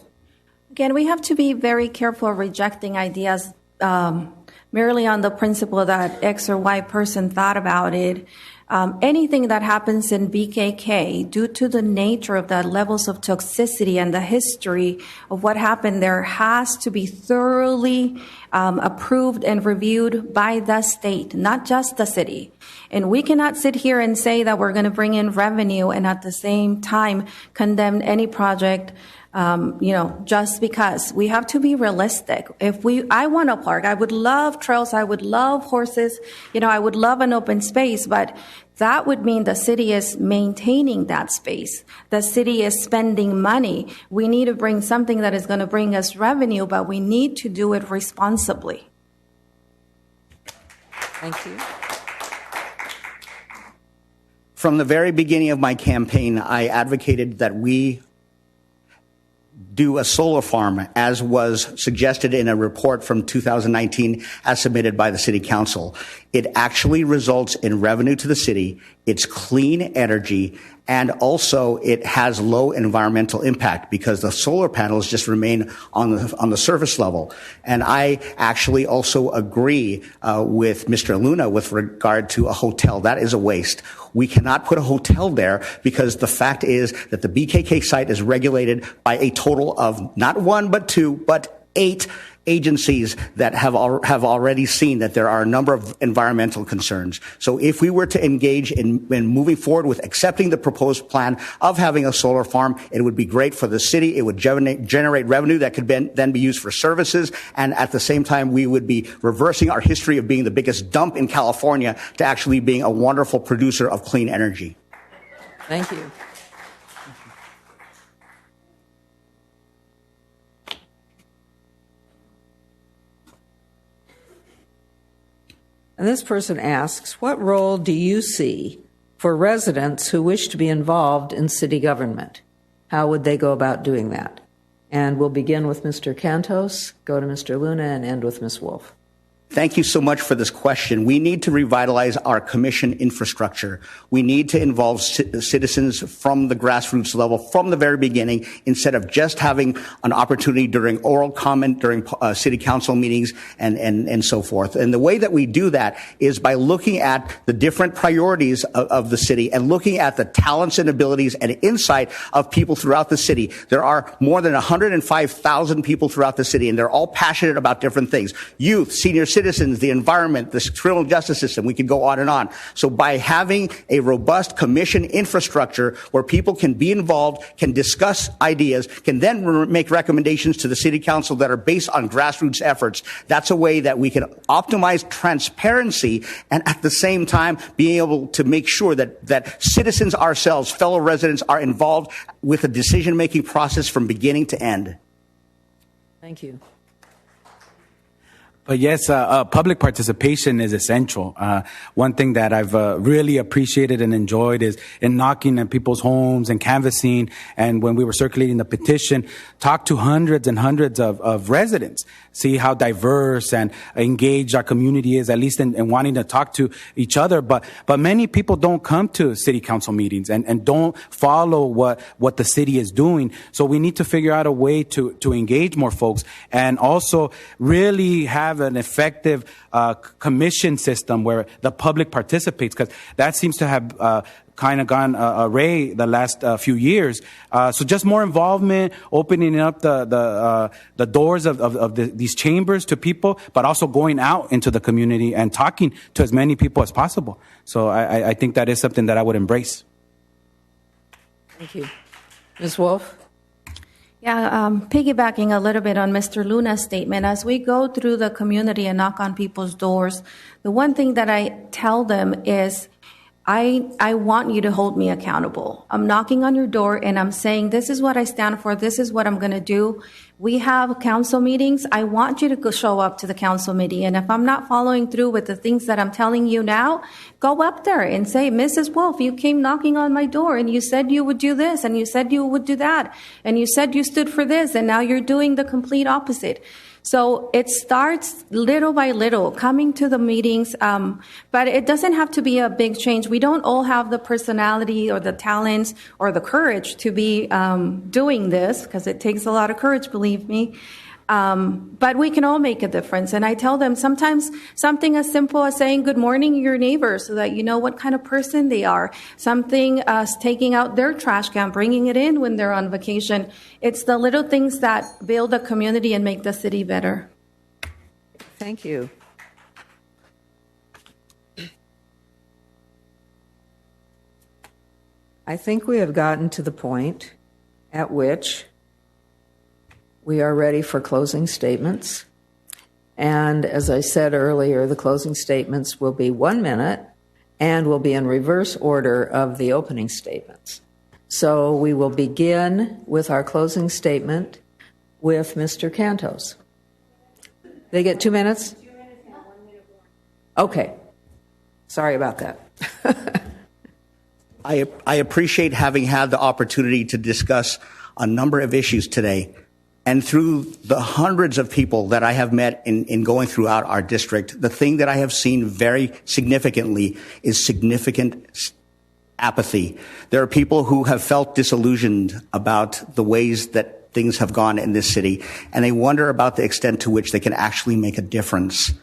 Again, we have to be very careful of rejecting ideas merely on the principle that X or Y person thought about it. Anything that happens in BKK, due to the nature of the levels of toxicity and the history of what happened there, has to be thoroughly approved and reviewed by the state, not just the city. And we cannot sit here and say that we're going to bring in revenue and at the same time condemn any project just because. We have to be realistic. I want a park. I would love trails. I would love horses. I would love an open space, but that would mean the city is maintaining that space. The city is spending money. We need to bring something that is going to bring us revenue, but we need to do it responsibly. Thank you. From the very beginning of my campaign, I advocated that we do a solar farm, as was suggested in a report from 2019 as submitted by the City Council. It actually results in revenue to the city. It's clean energy, and also it has low environmental impact because the solar panels just remain on the surface level. And I actually also agree with Mr. Luna with regard to a hotel. That is a waste. We cannot put a hotel there because the fact is that the BKK site is regulated by a total of not one, but two, but 8 agencies that have already seen that there are a number of environmental concerns. So if we were to engage in moving forward with accepting the proposed plan of having a solar farm, it would be great for the city. It would generate revenue that could then be used for services. And at the same time, we would be reversing our history of being the biggest dump in California to actually being a wonderful producer of clean energy. Thank you. And this person asks, what role do you see for residents who wish to be involved in city government? How would they go about doing that? And we'll begin with Mr. Cantos, go to Mr. Luna, and end with Ms. Wolf. Thank you so much for this question. We need to revitalize our commission infrastructure. We need to involve citizens from the grassroots level from the very beginning instead of just having an opportunity during oral comment, during city council meetings, and so forth. And the way that we do that is by looking at the different priorities of the city and looking at the talents and abilities and insight of people throughout the city. There are more than 105,000 people throughout the city, and they're all passionate about different things. Youth, senior citizens, the environment, the criminal justice system, we could go on and on. So by having a robust commission infrastructure where people can be involved, can discuss ideas, can then make recommendations to the city council that are based on grassroots efforts, that's a way that we can optimize transparency and at the same time being able to make sure that citizens ourselves, fellow residents, are involved with the decision-making process from beginning to end. Thank you. But yes, public participation is essential. One thing that I've really appreciated and enjoyed is in knocking at people's homes and canvassing. And when we were circulating the petition, talk to hundreds and hundreds of residents, see how diverse and engaged our community is, at least in wanting to talk to each other. But many people don't come to city council meetings and don't follow what the city is doing. So we need to figure out a way to engage more folks and also really have an effective commission system where the public participates, because that seems to have kind of gone array the last few years. So just more involvement, opening up the doors of these chambers to people, but also going out into the community and talking to as many people as possible. So I think that is something that I would embrace. Thank you. Ms. Wolf? Yeah, piggybacking a little bit on Mr. Luna's statement, as we go through the community and knock on people's doors, the one thing that I tell them is, I want you to hold me accountable. I'm knocking on your door and I'm saying, this is what I stand for. This is what I'm going to do. We have council meetings. I want you to go show up to the council meeting. And if I'm not following through with the things that I'm telling you now, go up there and say, Mrs. Wolf, you came knocking on my door and you said you would do this and you said you would do that. And you said you stood for this and now you're doing the complete opposite. So it starts little by little, coming to the meetings, but it doesn't have to be a big change. We don't all have the personality or the talents or the courage to be doing this, because it takes a lot of courage, believe me. But we can all make a difference. And I tell them sometimes something as simple as saying good morning to your neighbor so that you know what kind of person they are. Something as taking out their trash can, bringing it in when they're on vacation. It's the little things that build a community and make the city better. Thank you. I think we have gotten to the point at which we are ready for closing statements. And as I said earlier, the closing statements will be 1 minute and will be in reverse order of the opening statements. So we will begin with our closing statement with Mr. Cantos. They get 2 minutes? 2 minutes and 1 minute more. Okay. Sorry about that. I appreciate having had the opportunity to discuss a number of issues today. And through the hundreds of people that I have met in going throughout our district, the thing that I have seen very significantly is significant apathy. There are people who have felt disillusioned about the ways that things have gone in this city, and they wonder about the extent to which they can actually make a difference.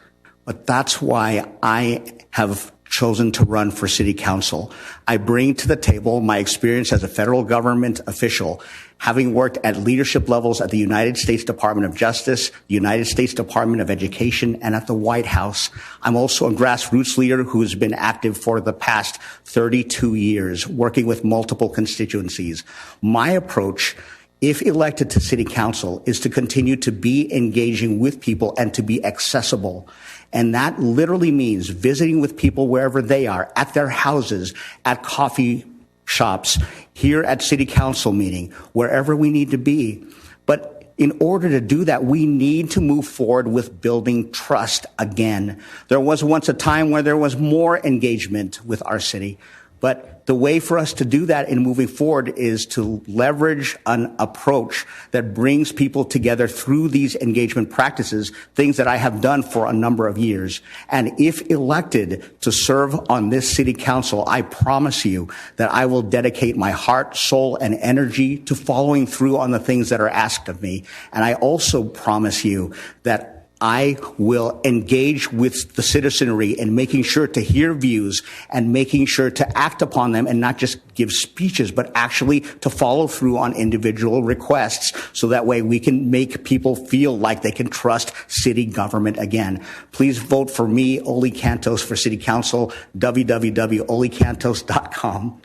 But that's why I have chosen to run for city council. I bring to the table my experience as a federal government official, having worked at leadership levels at the United States Department of Justice, the United States Department of Education, and at the White House. I'm also a grassroots leader who has been active for the past 32 years, working with multiple constituencies. My approach, if elected to city council, is to continue to be engaging with people and to be accessible. And that literally means visiting with people wherever they are, at their houses, at coffee shops, here at city council meeting, wherever we need to be. But in order to do that, we need to move forward with building trust again. There was once a time where there was more engagement with our city, but the way for us to do that in moving forward is to leverage an approach that brings people together through these engagement practices, things that I have done for a number of years. And if elected to serve on this city council, I promise you that I will dedicate my heart, soul, and energy to following through on the things that are asked of me. And I also promise you that I will engage with the citizenry in making sure to hear views and making sure to act upon them and not just give speeches, but actually to follow through on individual requests so that way we can make people feel like they can trust city government again. Please vote for me, Oli Cantos, for city council, www.olicantos.com.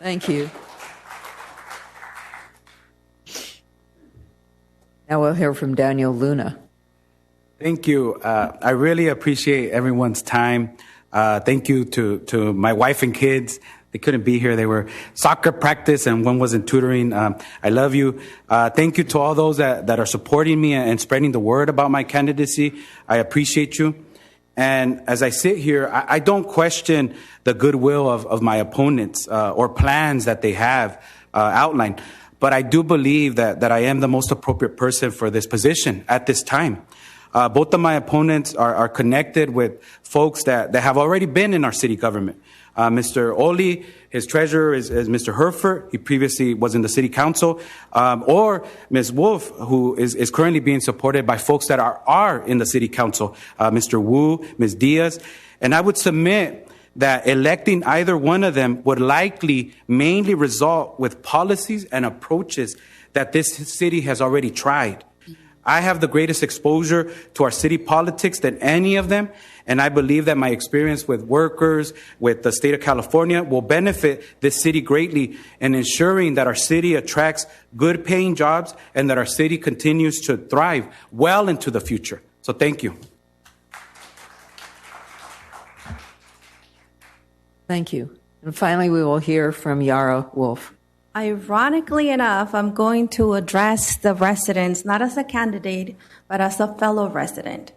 Thank you. Now we'll hear from Daniel Luna. Thank you. I really appreciate everyone's time. Thank you to my wife and kids. They couldn't be here. They were soccer practice and one was in tutoring. I love you. Thank you to all those that are supporting me and spreading the word about my candidacy. I appreciate you. And as I sit here, I don't question the goodwill of my opponents or plans that they have outlined. But I do believe that I am the most appropriate person for this position at this time. Both of my opponents are connected with folks that have already been in our city government. Mr. Oli, his treasurer is Mr. Herford. He previously was in the city council. Or Ms. Wolf, who is currently being supported by folks that are in the city council, Mr. Wu, Ms. Diaz. And I would submit that electing either one of them would likely mainly result with policies and approaches that this city has already tried. I have the greatest exposure to our city politics than any of them, and I believe that my experience with workers, with the state of California, will benefit this city greatly in ensuring that our city attracts good paying jobs and that our city continues to thrive well into the future. So thank you. Thank you. And finally, we will hear from Yara Wolf. Ironically enough, I'm going to address the residents, not as a candidate, but as a fellow resident.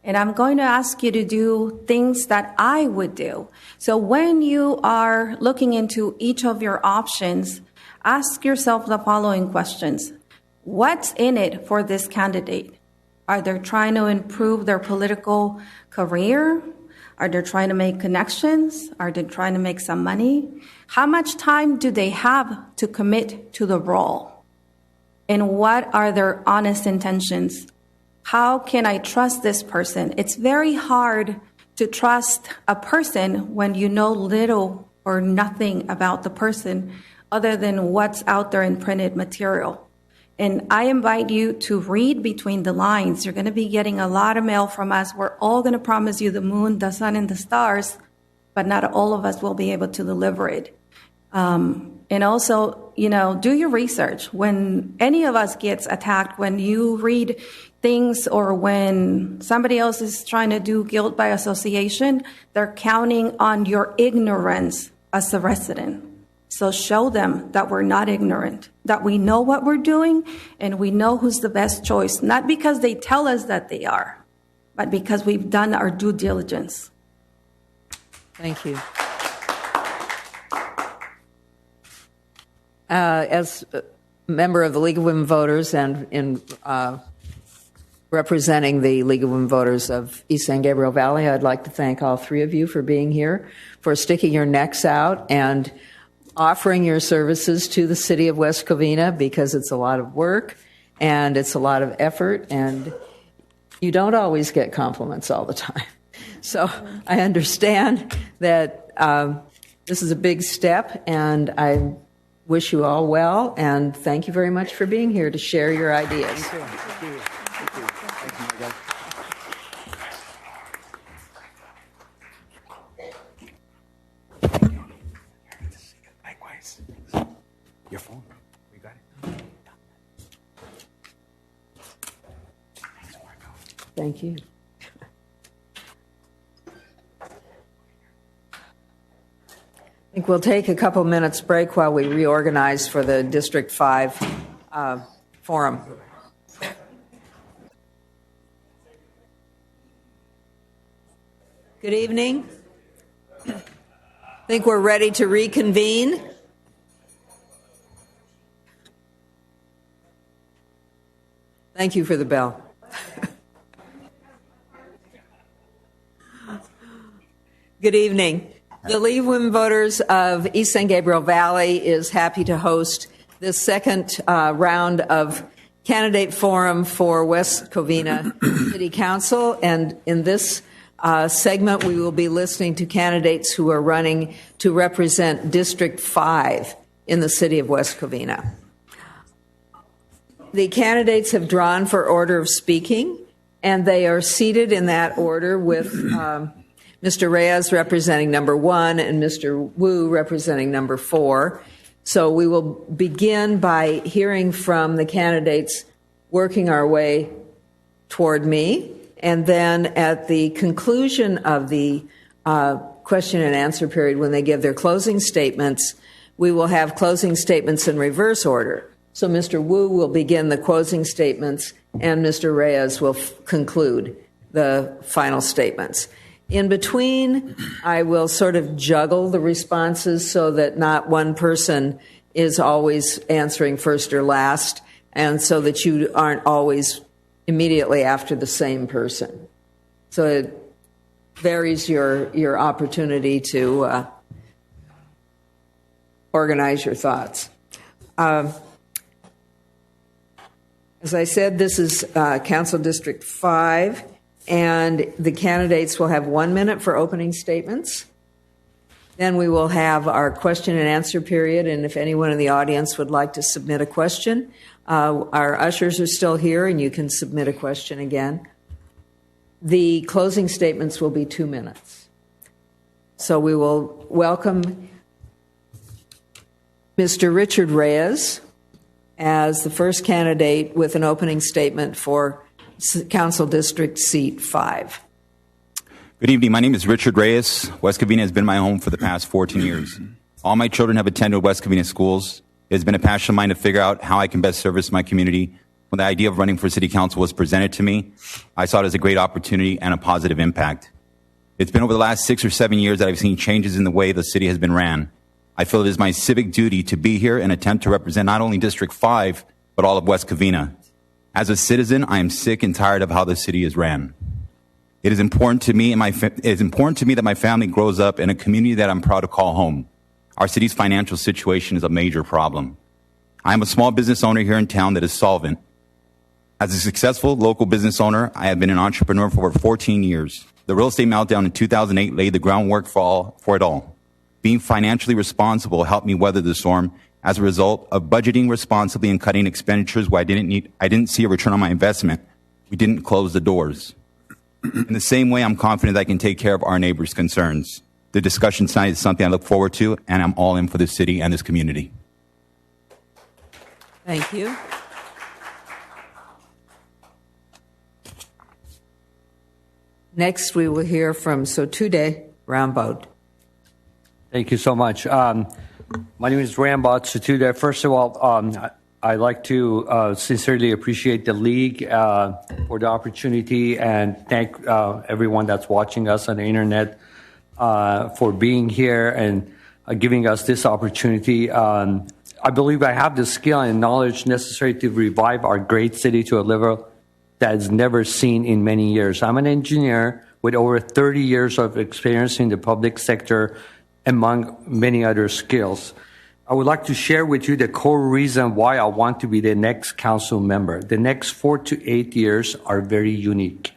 And I'm going to ask you to do things that I would do. So when you are looking into each of your options, ask yourself the following questions. What's in it for this candidate? Are they trying to improve their political career? Are they trying to make connections? Are they trying to make some money? How much time do they have to commit to the role? And what are their honest intentions? How can I trust this person? It's very hard to trust a person when you know little or nothing about the person other than what's out there in printed material. And I invite you to read between the lines. You're going to be getting a lot of mail from us. We're all going to promise you the moon, the sun, and the stars, but not all of us will be able to deliver it. And also, do your research. When any of us gets attacked, when you read things or when somebody else is trying to do guilt by association, they're counting on your ignorance as a resident. So show them that we're not ignorant, that we know what we're doing and we know who's the best choice, not because they tell us that they are, but because we've done our due diligence. Thank you. As a member of the League of Women Voters and in representing the League of Women Voters of East San Gabriel Valley, I'd like to thank all three of you for being here, for sticking your necks out and offering your services to the city of West Covina, because it's a lot of work and it's a lot of effort and you don't always get compliments all the time. So I understand that this is a big step, and I wish you all well, and thank you very much for being here to share your ideas. Thank you. Thank you. Thank you. Thank you, Likewise. Your phone. We got it. Thank you. I think we'll take a couple minutes break while we reorganize for the District 5 forum. Good evening. I think we're ready to reconvene. Thank you for the bell. Good evening. The League of Women Voters of East San Gabriel Valley is happy to host this second round of candidate forum for West Covina City Council. And in this segment, we will be listening to candidates who are running to represent District 5 in the city of West Covina. The candidates have drawn for order of speaking, and they are seated in that order with Mr. Reyes representing number 1 and Mr. Wu representing number 4. So we will begin by hearing from the candidates, working our way toward me, and then at the conclusion of the question and answer period, when they give their closing statements, we will have closing statements in reverse order. So Mr. Wu will begin the closing statements, and Mr. Reyes will conclude the final statements. In between, I will sort of juggle the responses so that not one person is always answering first or last, and so that you aren't always immediately after the same person. So it varies your opportunity to organize your thoughts. As I said, this is Council District 5. And the candidates will have 1 minute for opening statements, Then we will have our question and answer period, and if anyone in the audience would like to submit a question, our ushers are still here, and you can submit a question again. The closing statements will be 2 minutes. So we will welcome Mr. Richard Reyes as the first candidate with an opening statement for Council District Seat 5. Good evening. My name is Richard Reyes. West Covina has been my home for the past 14 years. All my children have attended West Covina schools. It has been a passion of mine to figure out how I can best service my community. When the idea of running for city council was presented to me, I saw it as a great opportunity and a positive impact. It's been over the last 6 or 7 years that I've seen changes in the way the city has been ran. I feel it is my civic duty to be here and attempt to represent not only District 5, but all of West Covina. As a citizen, I am sick and tired of how the city is ran. It is important to me that my family grows up in a community that I'm proud to call home. Our city's financial situation is a major problem. I am a small business owner here in town that is solvent. As a successful local business owner, I have been an entrepreneur for over 14 years. The real estate meltdown in 2008 laid the groundwork for it all. Being financially responsible helped me weather the storm as a result of budgeting responsibly and cutting expenditures where I didn't see a return on my investment. We didn't close the doors. In the same way, I'm confident that I can take care of our neighbors' concerns. The discussion tonight is something I look forward to, and I'm all in for this city and this community. Thank you. Next, we will hear from Sotude Rambaud. Thank you so much. My name is Rambaud Sotude. First of all, I'd like to sincerely appreciate the league for the opportunity and thank everyone that's watching us on the internet for being here and giving us this opportunity. I believe I have the skill and knowledge necessary to revive our great city to a level that is never seen in many years. I'm an engineer with over 30 years of experience in the public sector, among many other skills. I would like to share with you the core reason why I want to be the next council member. The next 4 to 8 years are very unique.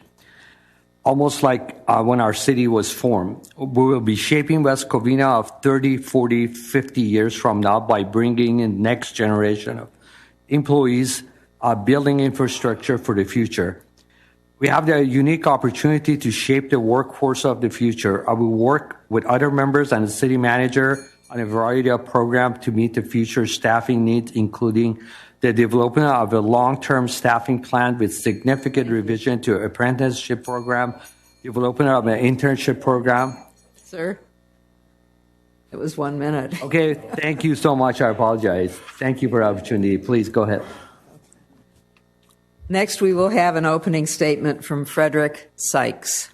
Almost like when our city was formed. We will be shaping West Covina of 30, 40, 50 years from now by bringing in next generation of employees, building infrastructure for the future. We have the unique opportunity to shape the workforce of the future. I will work with other members and the city manager on a variety of programs to meet the future staffing needs, including the development of a long-term staffing plan with significant revision to an apprenticeship program, development of an internship program. Sir, it was 1 minute. Okay, thank you so much. I apologize. Thank you for the opportunity. Please go ahead. Next, we will have an opening statement from Frederick Sykes.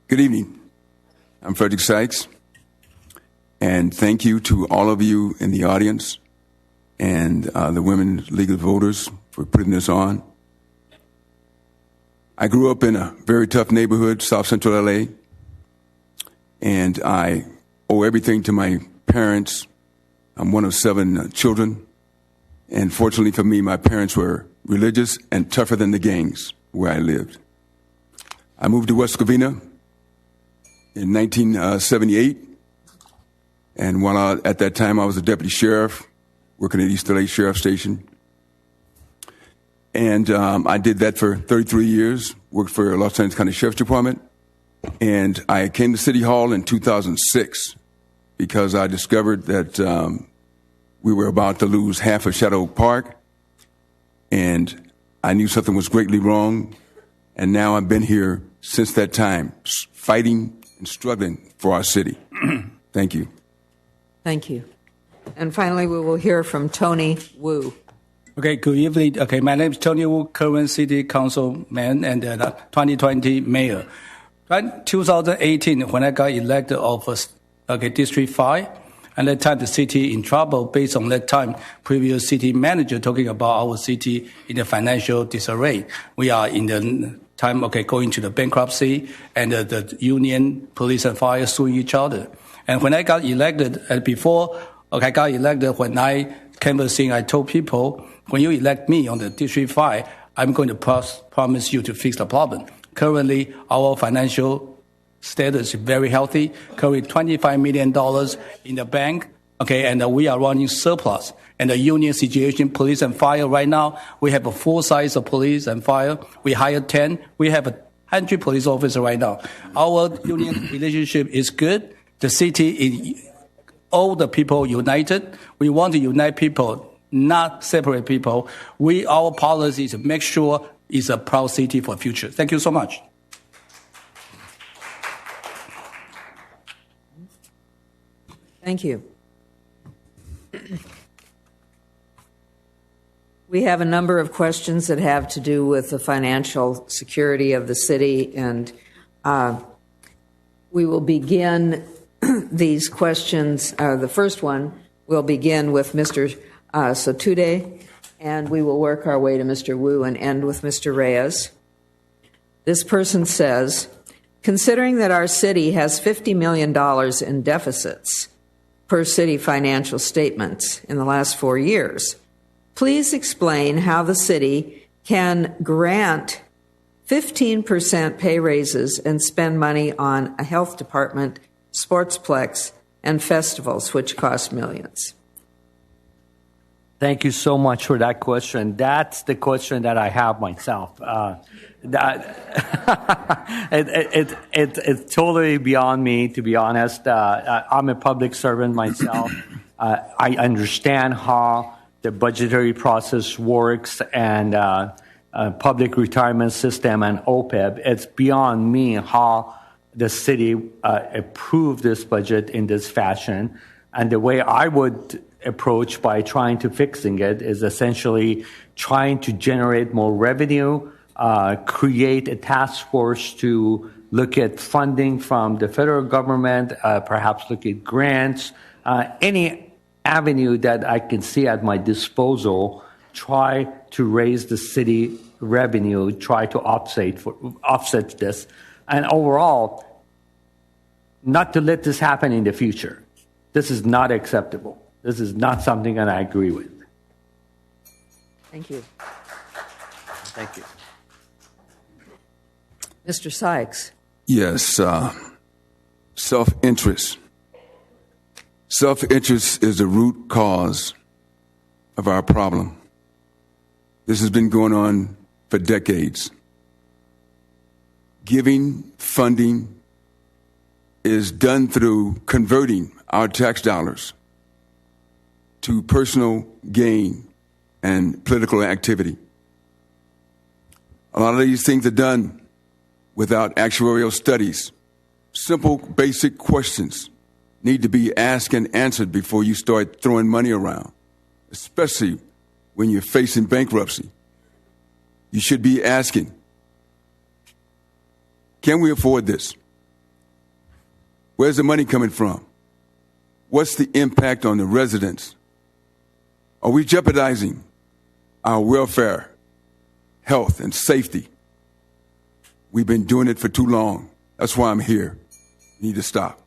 Good evening. I'm Frederick Sykes, and thank you to all of you in the audience and the Women's League of Voters for putting this on. I grew up in a very tough neighborhood, South Central LA, and I owe everything to my parents. I'm one of 7 children, and fortunately for me, my parents were religious and tougher than the gangs where I lived. I moved to West Covina in 1978, and at that time I was a deputy sheriff working at East LA Sheriff Station. And I did that for 33 years, worked for Los Angeles County Sheriff's Department. And I came to City Hall in 2006 because I discovered that we were about to lose half of Shadow Park. And I knew something was greatly wrong. And now I've been here since that time, fighting and struggling for our city. Thank you. Thank you. And finally, we will hear from Tony Wu. Okay, good evening. Okay, my name is Tony Wu, current city councilman and 2020 mayor. In 2018, when I got elected office, District 5, and that time the city in trouble based on that time previous city manager talking about our city in the financial disarray. We are in the time, going to the bankruptcy and the union, police and fire suing each other. And when I got elected, and before I got elected, when I canvassing, I told people, when you elect me on the District 5, I'm going to promise you to fix the problem. Currently, our financial status is very healthy, currently $25 million in the bank, okay, and we are running surplus. And the union situation, police and fire, right now, we have a full size of police and fire. We hired 10. We have 100 police officers right now. Our union relationship is good. The city is all the people united. We want to unite people, not separate people. Our policy is to make sure it's a proud city for the future. Thank you so much. Thank you. We have a number of questions that have to do with the financial security of the city, and we will begin these questions. The first one will begin with Mr. Sotude, and we will work our way to Mr. Wu and end with Mr. Reyes. This person says, considering that our city has $50 million in deficits per city financial statements in the last 4 years, please explain how the city can grant 15% pay raises and spend money on a health department, sportsplex, and festivals, which cost millions. Thank you so much for that question. That's the question that I have myself. It's totally beyond me, to be honest. I'm a public servant myself. I understand how the budgetary process works and public retirement system and OPEB. It's beyond me how the city approved this budget in this fashion. And the way I would approach by trying to fixing it is essentially trying to generate more revenue, create a task force to look at funding from the federal government, perhaps look at grants, any avenue that I can see at my disposal, try to raise the city revenue, try to offset this, and overall, not to let this happen in the future. This is not acceptable. This is not something that I agree with. Thank you. Thank you. Mr. Sykes. Yes, self-interest. Self-interest is the root cause of our problem. This has been going on for decades. Giving, funding is done through converting our tax dollars to personal gain and political activity. A lot of these things are done without actuarial studies. Simple, basic questions need to be asked and answered before you start throwing money around, especially when you're facing bankruptcy. You should be asking, can we afford this? Where's the money coming from? What's the impact on the residents? Are we jeopardizing our welfare, health, and safety? We've been doing it for too long. That's why I'm here. We need to stop.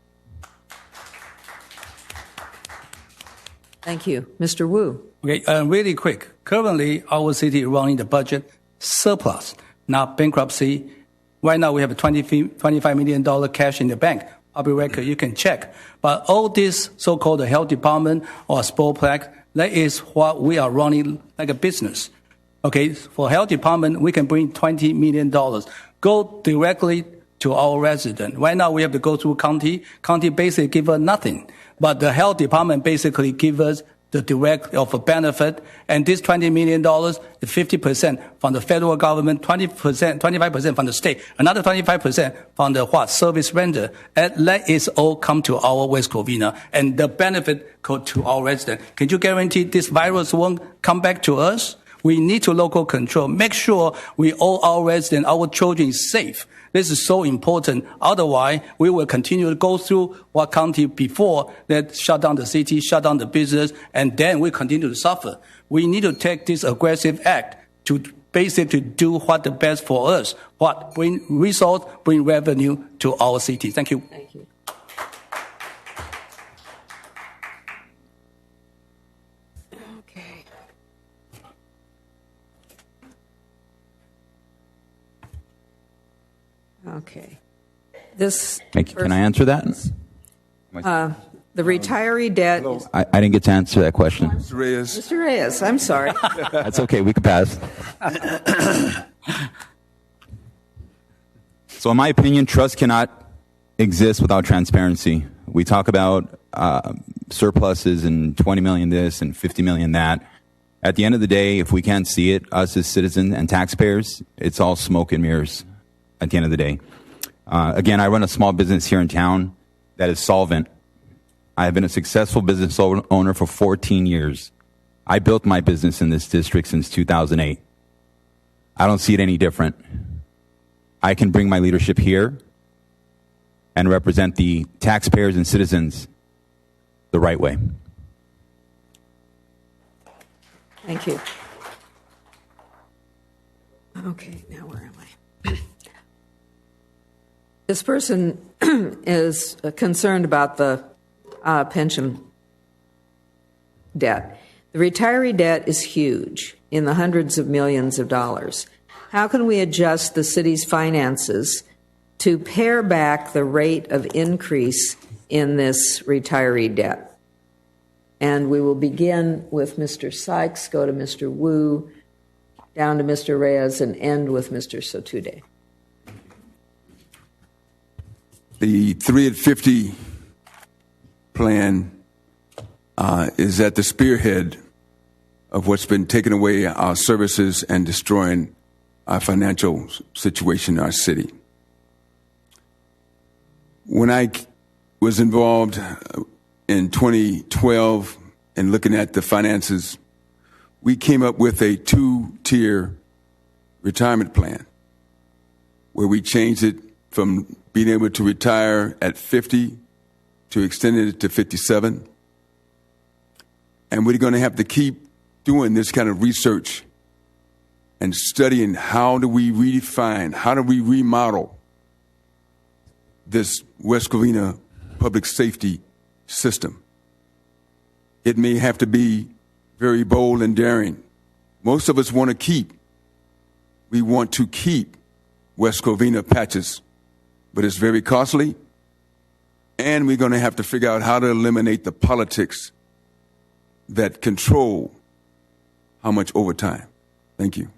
Thank you. Mr. Wu. Okay, really quick. Currently, our city is running the budget surplus, not bankruptcy. Right now, we have $25 million cash in the bank. Public record, you can check. But all this so-called health department or sportsplex, that is what we are running like a business. Okay, for health department, we can bring $20 million. Go directly to our resident. Right now, we have to go through county. County basically give us nothing. But the health department basically give us the direct of a benefit. And this $20 million is 50% from the federal government, 25% from the state, another 25% from the service render. And let it all come to our West Covina. And the benefit go to our resident. Can you guarantee this virus won't come back to us? We need to local control. Make sure all our residents, our children is safe. This is so important. Otherwise, we will continue to go through what county before that shut down the city, shut down the business, and then we continue to suffer. We need to take this aggressive act to basically do what the best for us, what bring resource, bring revenue to our city. Thank you. Thank you. Okay. This Thank you. Can I answer that? the retiree debt. I didn't get to answer that question. Mr. Reyes. Mr. Reyes, I'm sorry. That's okay. We can pass. So in my opinion, trust cannot exist without transparency. We talk about surpluses and 20 million this and 50 million that. At the end of the day, if we can't see it, us as citizens and taxpayers, it's all smoke and mirrors at the end of the day. Again, I run a small business here in town that is solvent. I have been a successful business owner for 14 years. I built my business in this district since 2008. I don't see it any different. I can bring my leadership here and represent the taxpayers and citizens the right way. Thank you. Okay, now where am I? This person is concerned about the pension debt. The retiree debt is huge, in the hundreds of millions of dollars. How can we adjust the city's finances to pare back the rate of increase in this retiree debt? And we will begin with Mr. Sykes, go to Mr. Wu, down to Mr. Reyes, and end with Mr. Sotude. The 3 at 50 plan is at the spearhead of what's been taking away our services and destroying our financial situation in our city. When I was involved in 2012 in looking at the finances, we came up with a 2-tier retirement plan where we changed it from being able to retire at 50 to extending it to 57. And we're going to have to keep doing this kind of research and studying how do we redefine, how do we remodel this West Covina public safety system. It may have to be very bold and daring. Most of us want to keep West Covina patches, but it's very costly, and we're going to have to figure out how to eliminate the politics that control how much overtime. Thank you.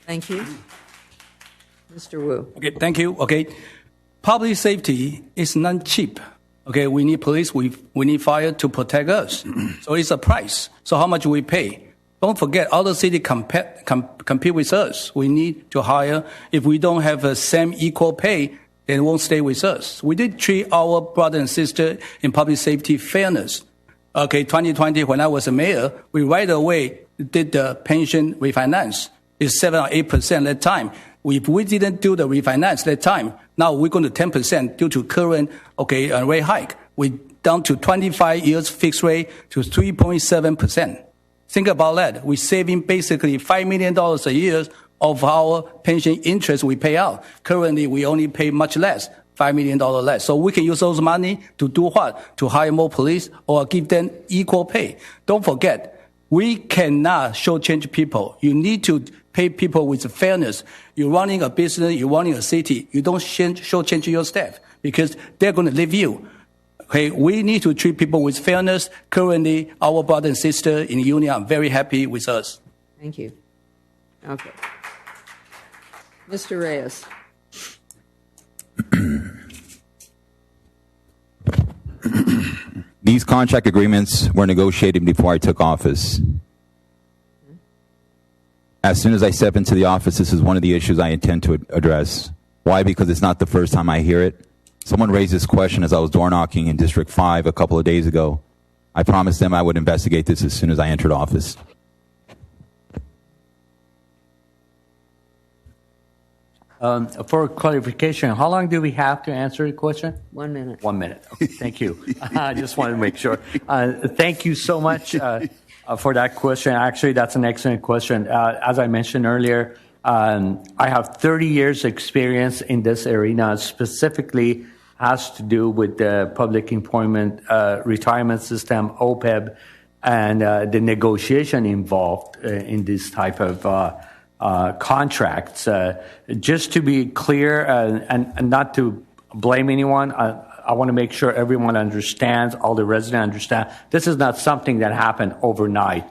Thank you. Mr. Wu. Okay, thank you. Okay, public safety is not cheap. Okay, we need police, we need fire to protect us. So it's a price. So how much we pay? Don't forget, other cities compete with us. We need to hire. If we don't have the same equal pay, they won't stay with us. We did treat our brother and sister in public safety fairness. Okay, 2020, when I was a mayor, we right away did the pension refinance. It's 7 or 8% that time. If we didn't do the refinance that time, now we're going to 10% due to current rate hike. We're down to 25 years fixed rate to 3.7%. Think about that. We're saving basically $5 million a year of our pension interest we pay out. Currently, we only pay much less, $5 million less. So we can use those money to do what? To hire more police or give them equal pay. Don't forget, we cannot shortchange people. You need to pay people with fairness. You're running a business, you're running a city. You don't shortchange your staff because they're going to leave you. Okay, we need to treat people with fairness. Currently, our brother and sister in the union are very happy with us. Thank you. Okay. Mr. Reyes. These contract agreements were negotiated before I took office. As soon as I step into the office, this is one of the issues I intend to address. Why? Because it's not the first time I hear it. Someone raised this question as I was door knocking in District 5 a couple of days ago. I promised them I would investigate this as soon as I entered office. For clarification, how long do we have to answer the question? 1 minute. 1 minute. Okay, thank you. I just wanted to make sure. Thank you so much for that question. Actually, that's an excellent question. As I mentioned earlier, I have 30 years experience in this arena, specifically has to do with the public employment retirement system, OPEB, and the negotiation involved in this type of contracts. Just to be clear and not to blame anyone, I want to make sure everyone understands, all the residents understand, this is not something that happened overnight.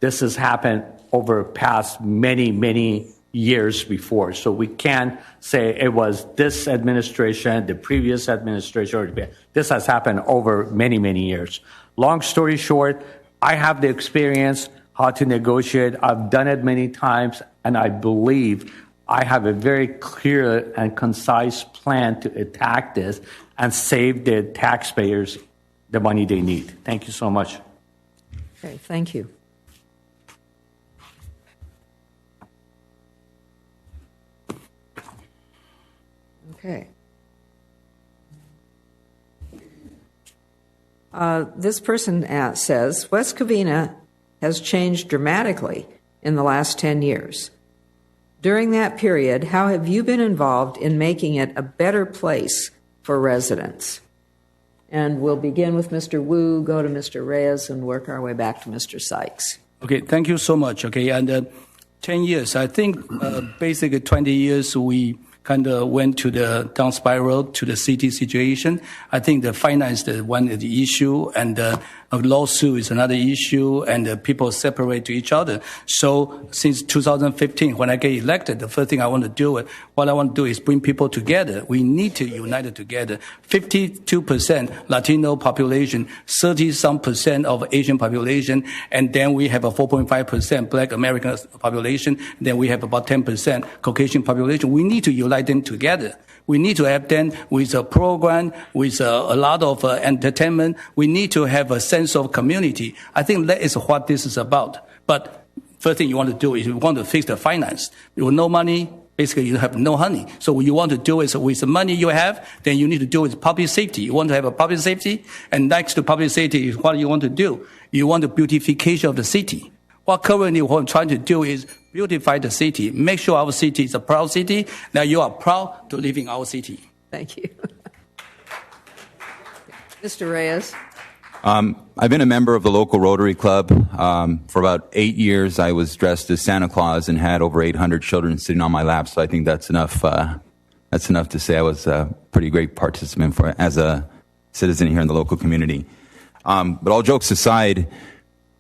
This has happened over past many, many years before. So we can't say it was this administration, the previous administration, or this has happened over many, many years. Long story short, I have the experience how to negotiate. I've done it many times, and I believe I have a very clear and concise plan to attack this and save the taxpayers the money they need. Thank you so much. Okay, thank you. Okay. This person says, West Covina has changed dramatically in the last 10 years. During that period, how have you been involved in making it a better place for residents? And we'll begin with Mr. Wu, go to Mr. Reyes, and work our way back to Mr. Sykes. Okay, thank you so much. Okay, and 10 years, I think basically 20 years we kind of went to the down spiral to the city situation. I think the finance is one of the issue, and a lawsuit is another issue, and people separate to each other. So since 2015, when I get elected, the first thing I want to do, what I want to do is bring people together. We need to unite it together. 52% Latino population, 30-some% of Asian population, and then we have a 4.5% Black American population. Then we have about 10% Caucasian population. We need to unite them together. We need to have them with a program, with a lot of entertainment. We need to have a sense of community. I think that is what this is about. But first thing you want to do is you want to fix the finance. With no money, basically you have no honey. So what you want to do is with the money you have, then you need to do is public safety. You want to have a public safety, and next to public safety is what you want to do. You want the beautification of the city. What currently what I'm trying to do is beautify the city, make sure our city is a proud city, that you are proud to live in our city. Thank you. Mr. Reyes. I've been a member of the local Rotary Club for about 8 years. I was dressed as Santa Claus and had over 800 children sitting on my lap, so I think that's enough. That's enough to say I was a pretty great participant as a citizen here in the local community. But all jokes aside,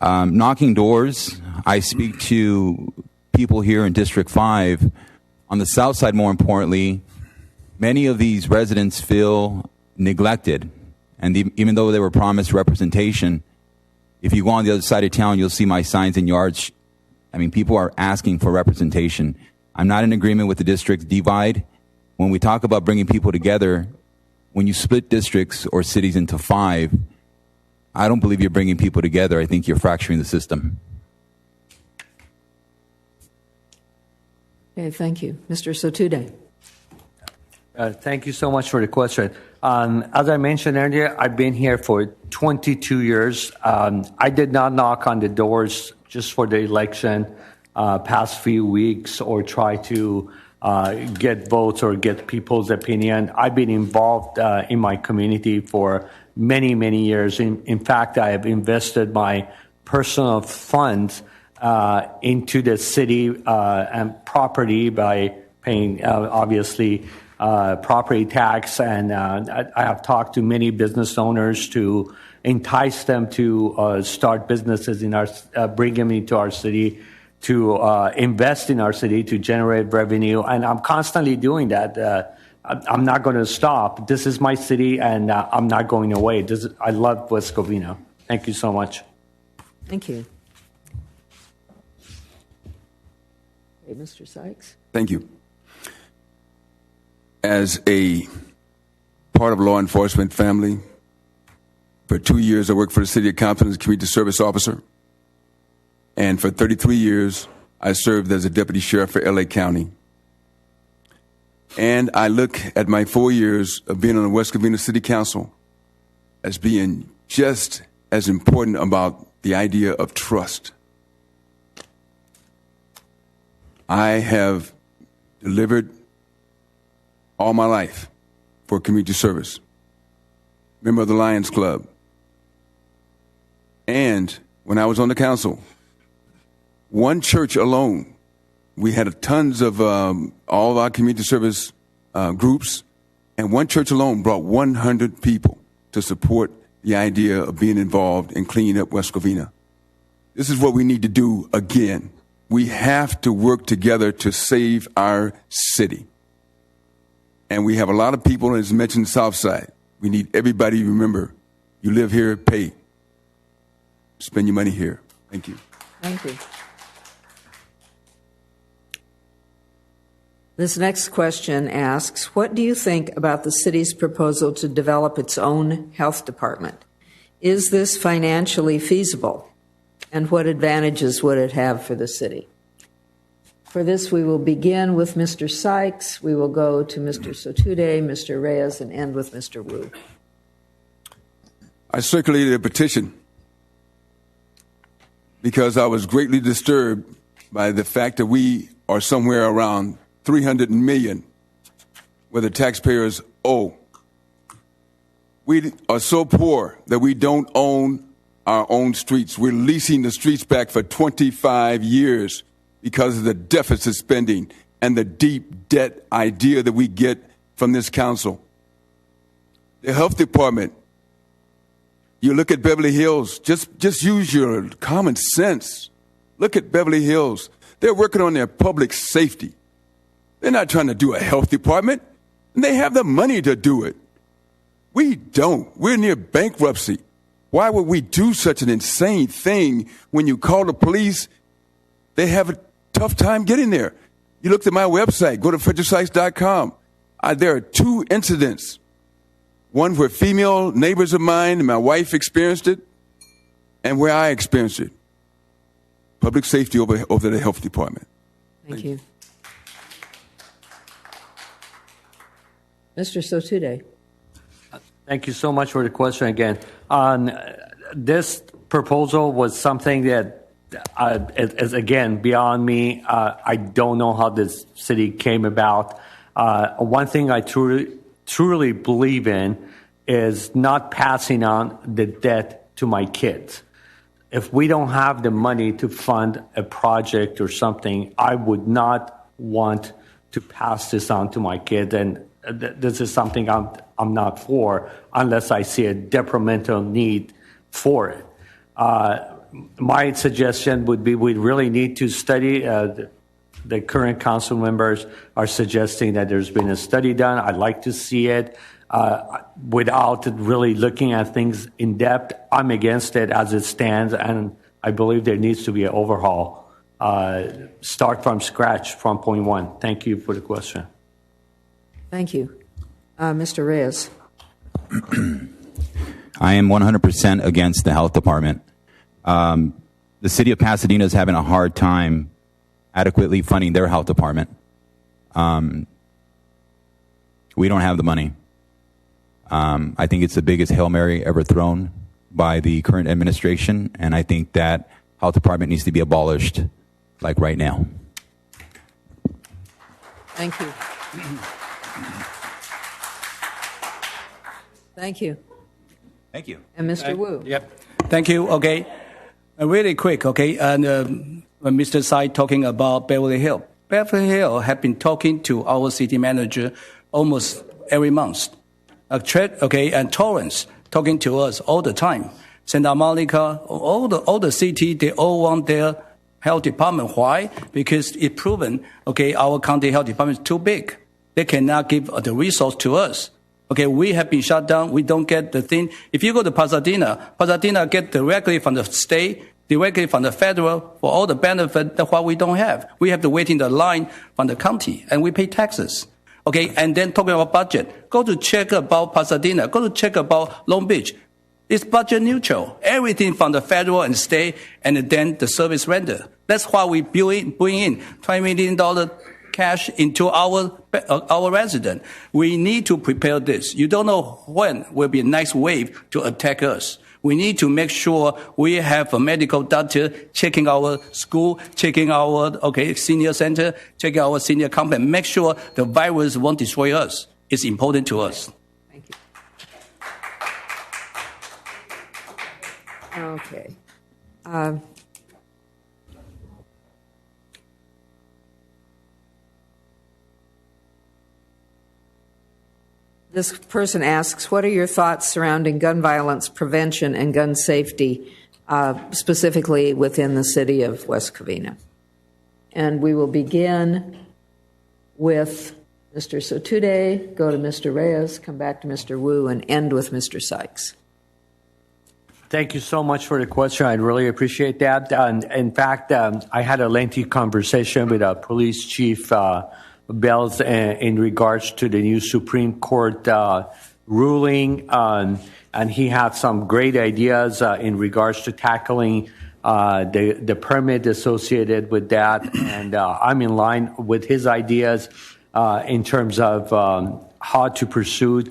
knocking doors, I speak to people here in District 5. On the south side, more importantly, many of these residents feel neglected. And even though they were promised representation, if you go on the other side of town, you'll see my signs in yards. I mean, people are asking for representation. I'm not in agreement with the district divide. When we talk about bringing people together, when you split districts or cities into 5, I don't believe you're bringing people together. I think you're fracturing the system. Okay, thank you. Mr. Sotude. Thank you so much for the question. As I mentioned earlier, I've been here for 22 years. I did not knock on the doors just for the election past few weeks or try to get votes or get people's opinion. I've been involved in my community for many, many years. In fact, I have invested my personal funds into the city and property by paying, obviously, property tax. And I have talked to many business owners to entice them to start businesses in our, bring them into our city, to invest in our city, to generate revenue. And I'm constantly doing that. I'm not going to stop. This is my city, and I'm not going away. I love West Covina. Thank you so much. Thank you. Okay, Mr. Sykes. Thank you. As a part of law enforcement family, for 2 years I worked for the City of Compton as a community service officer. And for 33 years, I served as a deputy sheriff for LA County. And I look at my 4 years of being on the West Covina City Council as being just as important about the idea of trust. I have delivered all my life for community service. Member of the Lions Club. And when I was on the council, one church alone We had tons of all of our community service groups, and one church alone brought 100 people to support the idea of being involved in cleaning up West Covina. This is what we need to do again. We have to work together to save our city. And we have a lot of people, as mentioned, South Side. We need everybody to remember, you live here, pay. Spend your money here. Thank you. Thank you. This next question asks, what do you think about the city's proposal to develop its own health department? Is this financially feasible? And what advantages would it have for the city? For this, we will begin with Mr. Sykes. We will go to Mr. Sotude, Mr. Reyes, and end with Mr. Wu. I circulated a petition because I was greatly disturbed by the fact that we are somewhere around 300 million where the taxpayers owe. We are so poor that we don't own our own streets. We're leasing the streets back for 25 years because of the deficit spending and the deep debt idea that we get from this council. The health department, you look at Beverly Hills, just use your common sense. Look at Beverly Hills. They're working on their public safety. They're not trying to do a health department, and they have the money to do it. We don't. We're near bankruptcy. Why would we do such an insane thing when you call the police? They have a tough time getting there. You look at my website, go to fredericksykes.com. There are 2 incidents. One where female neighbors of mine and my wife experienced it, and where I experienced it. Public safety over the health department. Thank you. Mr. Sotude. Thank you so much for the question again. This proposal was something that is, again, beyond me. I don't know how this city came about. One thing I truly believe in is not passing on the debt to my kids. If we don't have the money to fund a project or something, I would not want to pass this on to my kids. And this is something I'm not for unless I see a detrimental need for it. My suggestion would be we really need to study. The current council members are suggesting that there's been a study done. I'd like to see it without really looking at things in depth. I'm against it as it stands, and I believe there needs to be an overhaul. Start from scratch from point one. Thank you for the question. Thank you. Mr. Reyes. I am 100% against the health department. The city of Pasadena is having a hard time adequately funding their health department. We don't have the money. I think it's the biggest Hail Mary ever thrown by the current administration, and I think that health department needs to be abolished, like right now. Thank you. Thank you. Thank you. And Mr. Wu. Yep. Thank you. Okay. Really quick. Okay. And when Mr. Sykes talking about Beverly Hills, Beverly Hills have been talking to our city manager almost every month. Okay. And Torrance talking to us all the time. Santa Monica, all the city, they all want their health department. Why? Because it's proven, okay, our county health department is too big. They cannot give the resource to us. Okay, we have been shut down. We don't get the thing. If you go to Pasadena get directly from the state, directly from the federal for all the benefit that what we don't have. We have to wait in the line from the county, and we pay taxes. Okay, and then talking about budget, go to check about Pasadena, go to check about Long Beach. It's budget neutral. Everything from the federal and state, and then the service render. That's why we bring in $20 million cash into our resident. We need to prepare this. You don't know when will be the next wave to attack us. We need to make sure we have a medical doctor checking our school, checking our senior center, checking our senior company. Make sure the virus won't destroy us. It's important to us. Thank you. Okay. This person asks, what are your thoughts surrounding gun violence prevention and gun safety, specifically within the city of West Covina? And we will begin with Mr. Sotude, go to Mr. Reyes, come back to Mr. Wu, and end with Mr. Sykes. Thank you so much for the question. I really appreciate that. In fact, I had a lengthy conversation with Police Chief Bells in regards to the new Supreme Court ruling, and he had some great ideas in regards to tackling the permit associated with that, and I'm in line with his ideas in terms of how to pursue.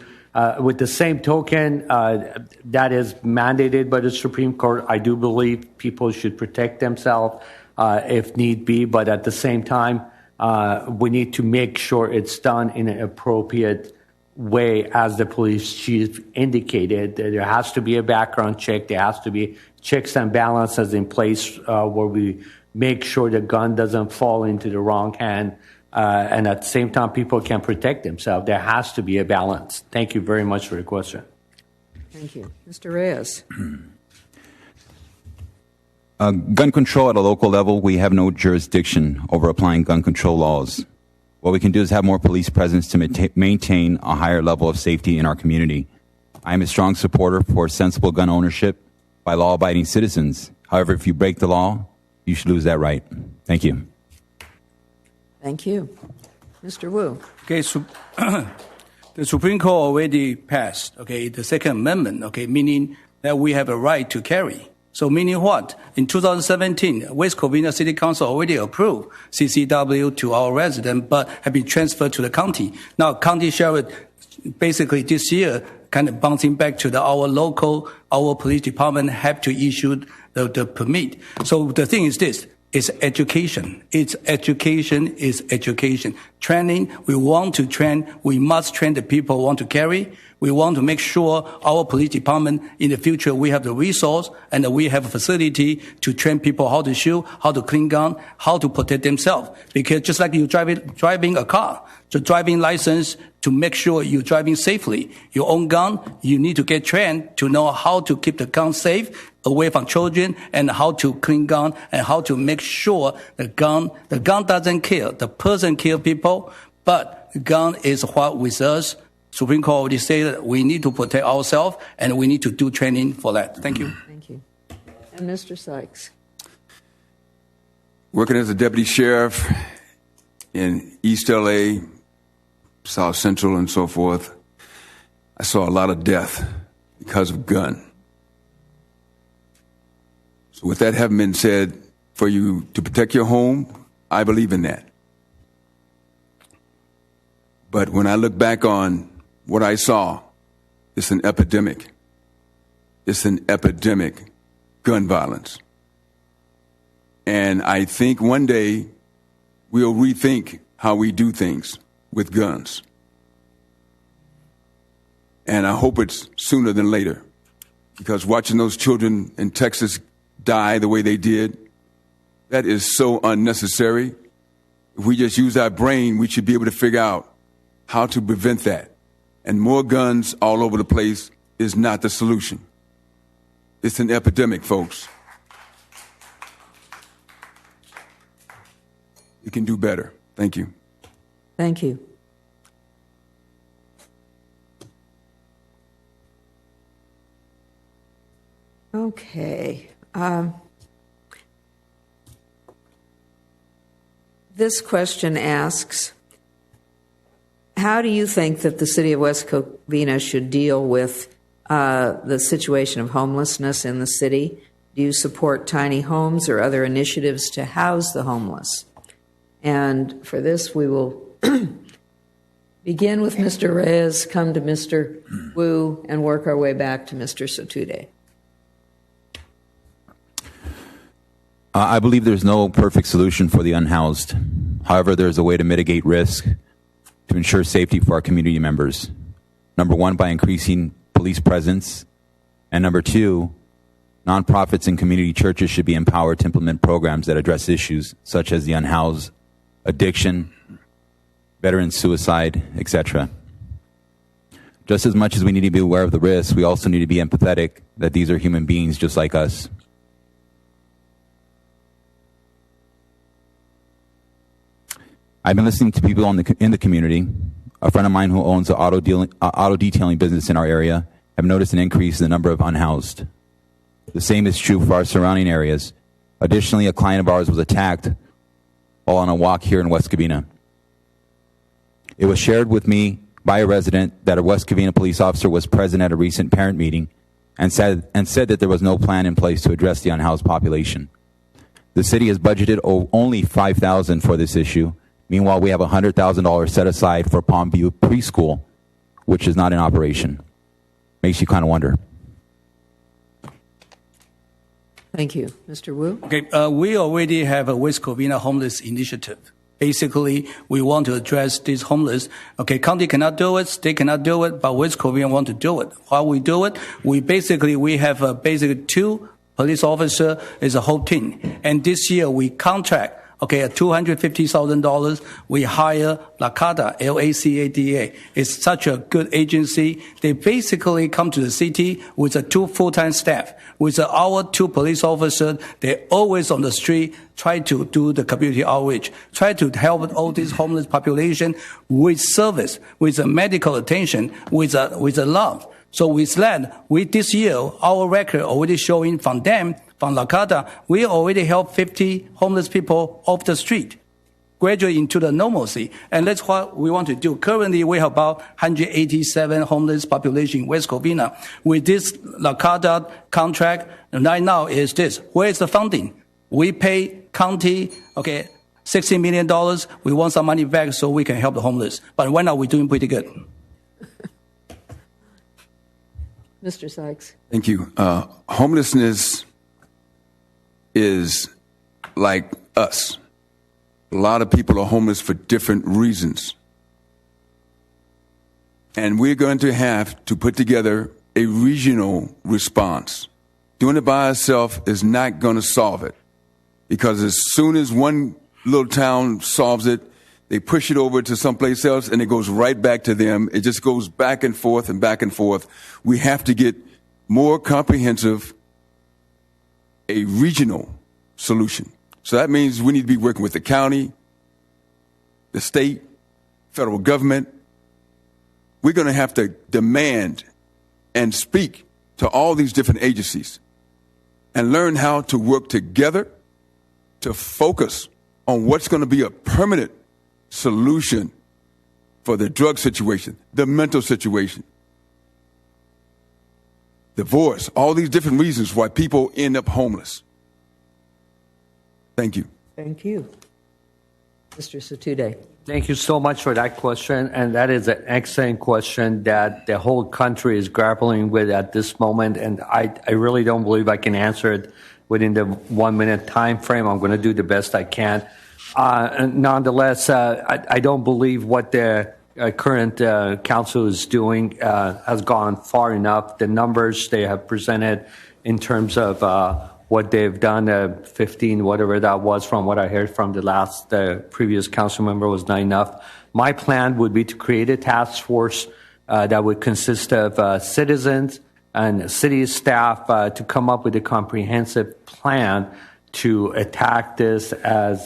With the same token, that is mandated by the Supreme Court. I do believe people should protect themselves if need be, but at the same time, we need to make sure it's done in an appropriate way, as the police chief indicated. There has to be a background check. There has to be checks and balances in place where we make sure the gun doesn't fall into the wrong hand. And at the same time, people can protect themselves. There has to be a balance. Thank you very much for the question. Thank you. Mr. Reyes. Gun control at a local level, we have no jurisdiction over applying gun control laws. What we can do is have more police presence to maintain a higher level of safety in our community. I am a strong supporter for sensible gun ownership by law-abiding citizens. However, if you break the law, you should lose that right. Thank you. Thank you. Mr. Wu. Okay, so the Supreme Court already passed, okay, the Second Amendment, okay, meaning that we have a right to carry. So meaning what? In 2017, West Covina City Council already approved CCW to our resident, but have been transferred to the county. Now, county sheriff basically this year kind of bouncing back to our police department have to issue the permit. So the thing is this. It's education. It's education. It's education. Training. We want to train. We must train the people who want to carry. We want to make sure our police department in the future, we have the resource and we have a facility to train people how to shoot, how to clean gun, how to protect themselves. Because just like you driving a car, the driving license to make sure you're driving safely. Your own gun, you need to get trained to know how to keep the gun safe away from children and how to clean gun and how to make sure the gun doesn't kill. The person kill people, but the gun is what with us. Supreme Court already said that we need to protect ourselves and we need to do training for that. Thank you. Thank you. And Mr. Sykes. Working as a deputy sheriff in East LA, South Central, and so forth, I saw a lot of death because of gun. So with that having been said, for you to protect your home, I believe in that. But when I look back on what I saw, it's an epidemic. It's an epidemic, gun violence. And I think one day we'll rethink how we do things with guns. And I hope it's sooner than later, because watching those children in Texas die the way they did, that is so unnecessary. If we just use our brain, we should be able to figure out how to prevent that. And more guns all over the place is not the solution. It's an epidemic, folks. We can do better. Thank you. Thank you. Okay. This question asks, how do you think that the city of West Covina should deal with the situation of homelessness in the city? Do you support tiny homes or other initiatives to house the homeless? And for this, we will begin with Mr. Reyes, come to Mr. Wu, and work our way back to Mr. Sotude. I believe there's no perfect solution for the unhoused. However, there's a way to mitigate risk to ensure safety for our community members. Number one, by increasing police presence. And number two, nonprofits and community churches should be empowered to implement programs that address issues such as the unhoused, addiction, veteran suicide, etc. Just as much as we need to be aware of the risks, we also need to be empathetic that these are human beings just like us. I've been listening to people in the community. A friend of mine who owns an auto detailing business in our area have noticed an increase in the number of unhoused. The same is true for our surrounding areas. Additionally, a client of ours was attacked while on a walk here in West Covina. It was shared with me by a resident that a West Covina police officer was present at a recent parent meeting and said that there was no plan in place to address the unhoused population. The city has budgeted only $5,000 for this issue. Meanwhile, we have $100,000 set aside for Palm View Preschool, which is not in operation. Makes you kind of wonder. Thank you. Mr. Wu? Okay, we already have a West Covina homeless initiative. Basically, we want to address these homeless. Okay, county cannot do it, state cannot do it, but West Covina want to do it. How we do it? We have basically 2 police officers is a whole team. And this year we contract, at $250,000, we hire LACADA, L-A-C-A-D-A. It's such a good agency. They basically come to the city with 2 full-time staff. With our 2 police officers, they're always on the street, try to do the community outreach, try to help all this homeless population with service, with medical attention, with love. So with that, this year, our record already showing from them, from LACADA, we already helped 50 homeless people off the street, graduate into the normalcy. And that's what we want to do. Currently, we have about 187 homeless population in West Covina. With this LACADA contract, right now is this. Where is the funding? We pay county, $60 million. We want some money back so we can help the homeless. But right now, we're doing pretty good. Mr. Sykes. Thank you. Homelessness is like us. A lot of people are homeless for different reasons. And we're going to have to put together a regional response. Doing it by ourselves is not going to solve it. Because as soon as one little town solves it, they push it over to someplace else and it goes right back to them. It just goes back and forth and back and forth. We have to get more comprehensive, a regional solution. So that means we need to be working with the county, the state, federal government. We're going to have to demand and speak to all these different agencies and learn how to work together to focus on what's going to be a permanent solution for the drug situation, the mental situation, divorce, all these different reasons why people end up homeless. Thank you. Thank you. Mr. Satude. Thank you so much for that question. And that is an excellent question that the whole country is grappling with at this moment. And I really don't believe I can answer it within the 1 minute time frame. I'm going to do the best I can. Nonetheless, I don't believe what the current council is doing has gone far enough. The numbers they have presented in terms of what they've done, 15, whatever that was from what I heard from the previous council member was not enough. My plan would be to create a task force that would consist of citizens and city staff to come up with a comprehensive plan to attack this as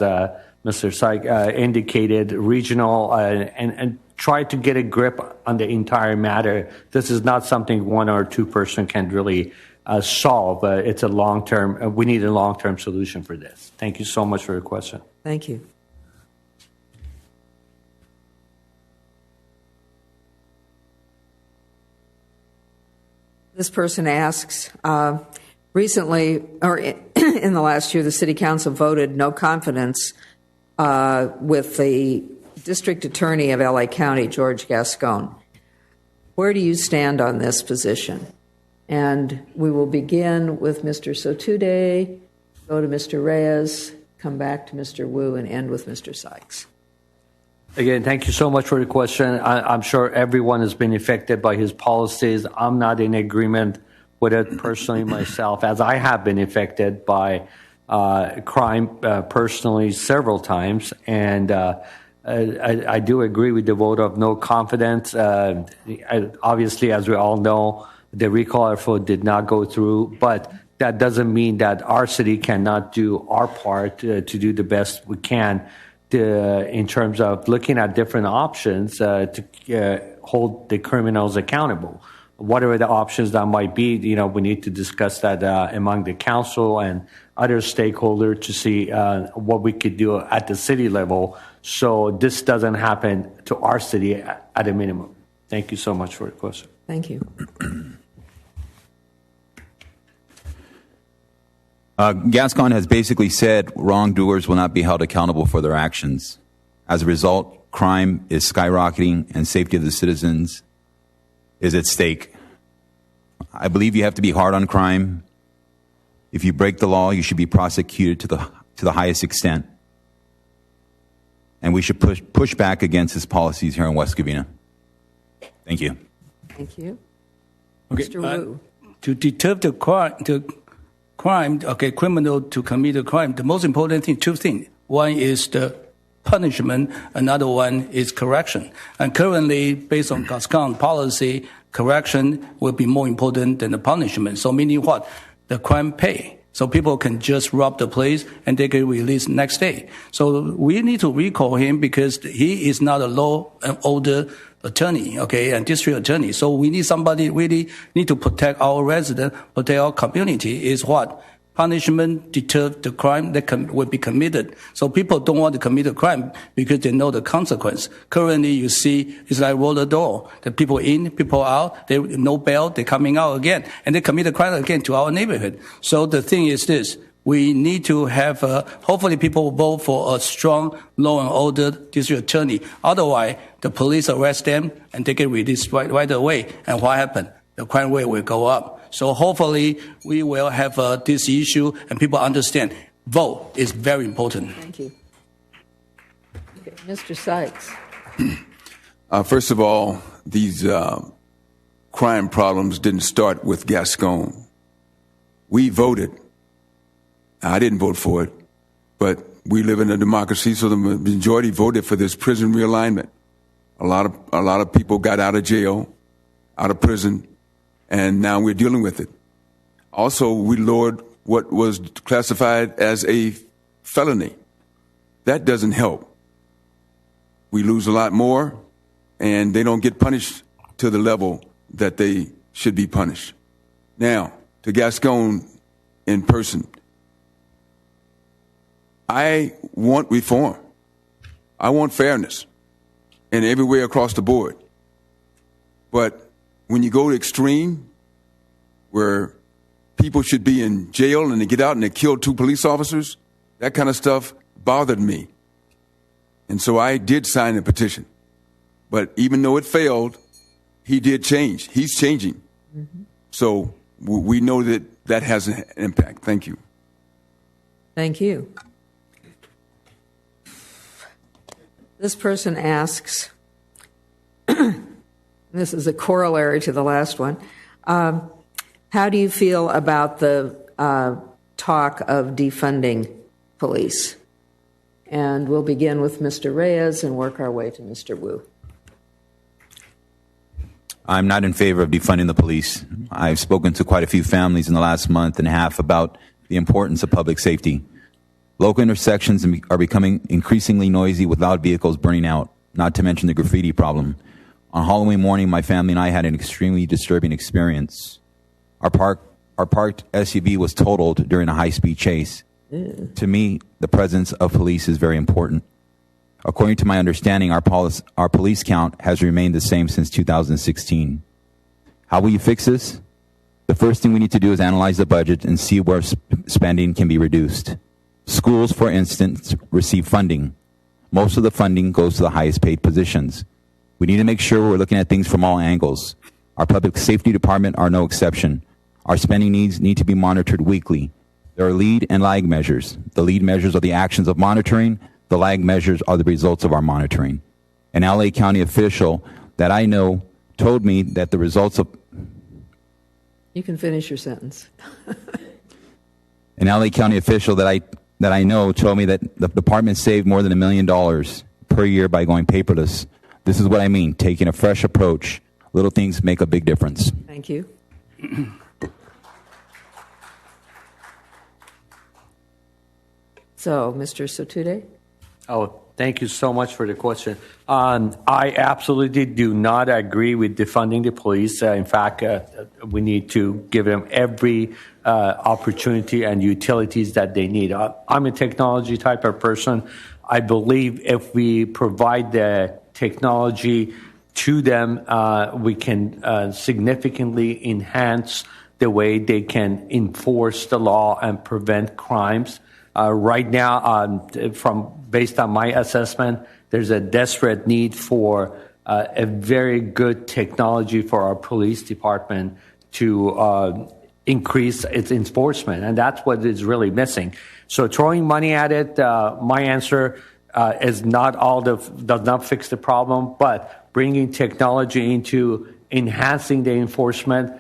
Mr. Sykes indicated, regional, and try to get a grip on the entire matter. This is not something 1 or 2 person can really solve. It's a long-term, we need a long-term solution for this. Thank you so much for your question. Thank you. This person asks, recently, or in the last year, the City Council voted no confidence with the District Attorney of LA County, George Gascon. Where do you stand on this position? And we will begin with Mr. Sotude, go to Mr. Reyes, come back to Mr. Wu, and end with Mr. Sykes. Again, thank you so much for the question. I'm sure everyone has been affected by his policies. I'm not in agreement with it personally myself, as I have been affected by crime personally several times. And I do agree with the vote of no confidence. Obviously, as we all know, the recall effort did not go through, but that doesn't mean that our city cannot do our part to do the best we can in terms of looking at different options to hold the criminals accountable. Whatever the options that might be, we need to discuss that among the council and other stakeholders to see what we could do at the city level so this doesn't happen to our city at a minimum. Thank you so much for the question. Thank you. Gascon has basically said wrongdoers will not be held accountable for their actions. As a result, crime is skyrocketing and safety of the citizens is at stake. I believe you have to be hard on crime. If you break the law, you should be prosecuted to the highest extent. And we should push back against his policies here in West Covina. Thank you. Thank you. Okay, Mr. Wu. to deter the crime, criminal to commit a crime, the most important thing, two things. One is the punishment, another one is correction. And currently, based on Gascon policy, correction will be more important than the punishment. So meaning what? The crime pay. So people can just rob the place and they get released next day. So we need to recall him because he is not a law and order attorney, and district attorney. So we need somebody really need to protect our residents, protect our community is what? Punishment deter the crime that will be committed. So people don't want to commit a crime because they know the consequence. Currently, you see, it's like roll the door. The people in, people out, they no bail, they're coming out again. And they commit a crime again to our neighborhood. So the thing is this. We need to have, hopefully people will vote for a strong law and order district attorney. Otherwise, the police arrest them and they get released right away. And what happened? The crime rate will go up. So hopefully we will have this issue and people understand vote is very important. Thank you. Okay, Mr. Sykes. First of all, these crime problems didn't start with Gascon. We voted. I didn't vote for it, but we live in a democracy, so the majority voted for this prison realignment. A lot of people got out of jail, out of prison, and now we're dealing with it. Also, we lowered what was classified as a felony. That doesn't help. We lose a lot more, and they don't get punished to the level that they should be punished. Now, to Gascon in person, I want reform. I want fairness and everywhere across the board. But when you go to extreme, where people should be in jail and they get out and they kill 2 police officers, that kind of stuff bothered me. And so I did sign a petition. But even though it failed, he did change. He's changing. Mm-hmm. So we know that has an impact. Thank you. Thank you. This person asks, this is a corollary to the last one, how do you feel about the talk of defunding police? And we'll begin with Mr. Reyes and work our way to Mr. Wu. I'm not in favor of defunding the police. I've spoken to quite a few families in the last month and a half about the importance of public safety. Local intersections are becoming increasingly noisy with loud vehicles burning out, not to mention the graffiti problem. On Halloween morning, my family and I had an extremely disturbing experience. Our parked SUV was totaled during a high-speed chase. To me, the presence of police is very important. According to my understanding, our police count has remained the same since 2016. How will you fix this? The first thing we need to do is analyze the budget and see where spending can be reduced. Schools, for instance, receive funding. Most of the funding goes to the highest paid positions. We need to make sure we're looking at things from all angles. Our public safety department are no exception. Our spending needs need to be monitored weekly. There are lead and lag measures. The lead measures are the actions of monitoring. The lag measures are the results of our monitoring. An LA County official that I know told me that the results of... You can finish your sentence. An LA County official that I know told me that the department saved more than $1 million per year by going paperless. This is what I mean, taking a fresh approach. Little things make a big difference. Thank you. So, Mr. Sotude? Oh, thank you so much for the question. I absolutely do not agree with defunding the police. In fact, we need to give them every opportunity and utilities that they need. I'm a technology type of person. I believe if we provide the technology to them, we can significantly enhance the way they can enforce the law and prevent crimes. Right now, based on my assessment, there's a desperate need for a very good technology for our police department to increase its enforcement, and that's what is really missing. So throwing money at it, my answer is does not fix the problem, but bringing technology into enhancing the enforcement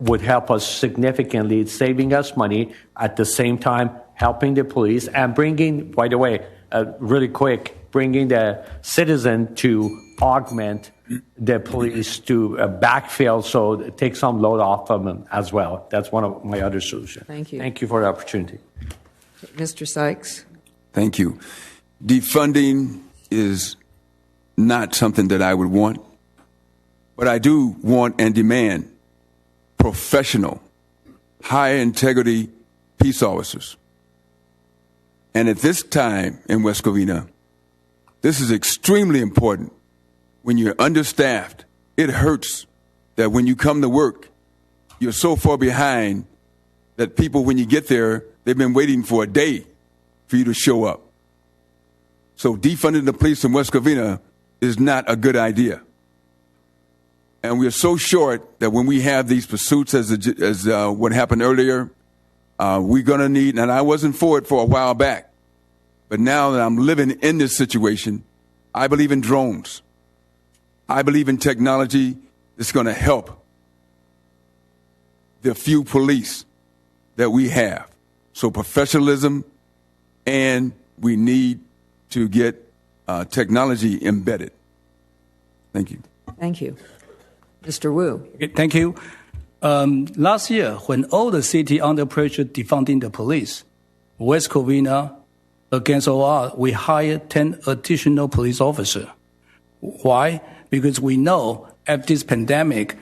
would help us significantly, saving us money, at the same time helping the police and bringing, by the way, really quick, bringing the citizen to augment the police to backfill, so take some load off of them as well. That's one of my other solutions. Thank you. Thank you for the opportunity. Mr. Sykes? Thank you. Defunding is not something that I would want, but I do want and demand professional, high integrity peace officers. And at this time in West Covina, this is extremely important. When you're understaffed, it hurts that when you come to work, you're so far behind that people, when you get there, they've been waiting for a day for you to show up. So defunding the police in West Covina is not a good idea. And we are so short that when we have these pursuits, as what happened earlier, we're going to need, and I wasn't for it for a while back, but now that I'm living in this situation, I believe in drones. I believe in technology that's going to help the few police that we have. So professionalism, and we need to get technology embedded. Thank you. Thank you. Mr. Wu? Okay, thank you. Last year, when all the city under pressure defunding the police, West Covina, against all odds, we hired 10 additional police officers. Why? Because we know after this pandemic,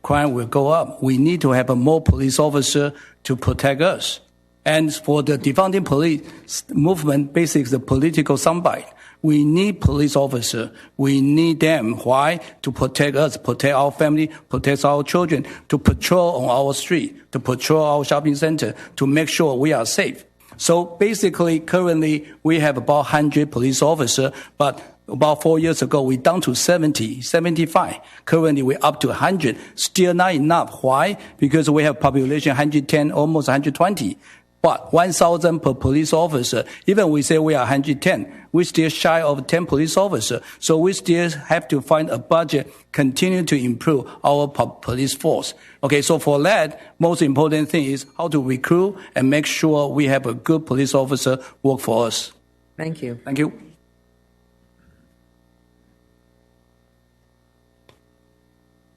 crime will go up. We need to have a more police officer to protect us. And for the defunding police movement, basically the political soundbite. We need police officers. We need them. Why? To protect us, protect our family, protect our children, to patrol on our street, to patrol our shopping center, to make sure we are safe. So basically, currently, we have about 100 police officers, but about 4 years ago, we down to 70, 75. Currently, we're up to 100. Still not enough. Why? Because we have population 110, almost 120. But 1,000 per police officer. Even we say we are 110, we still shy of 10 police officers. So we still have to find a budget, continue to improve our police force. Okay, so for that, most important thing is how to recruit and make sure we have a good police officer work for us. Thank you. Thank you.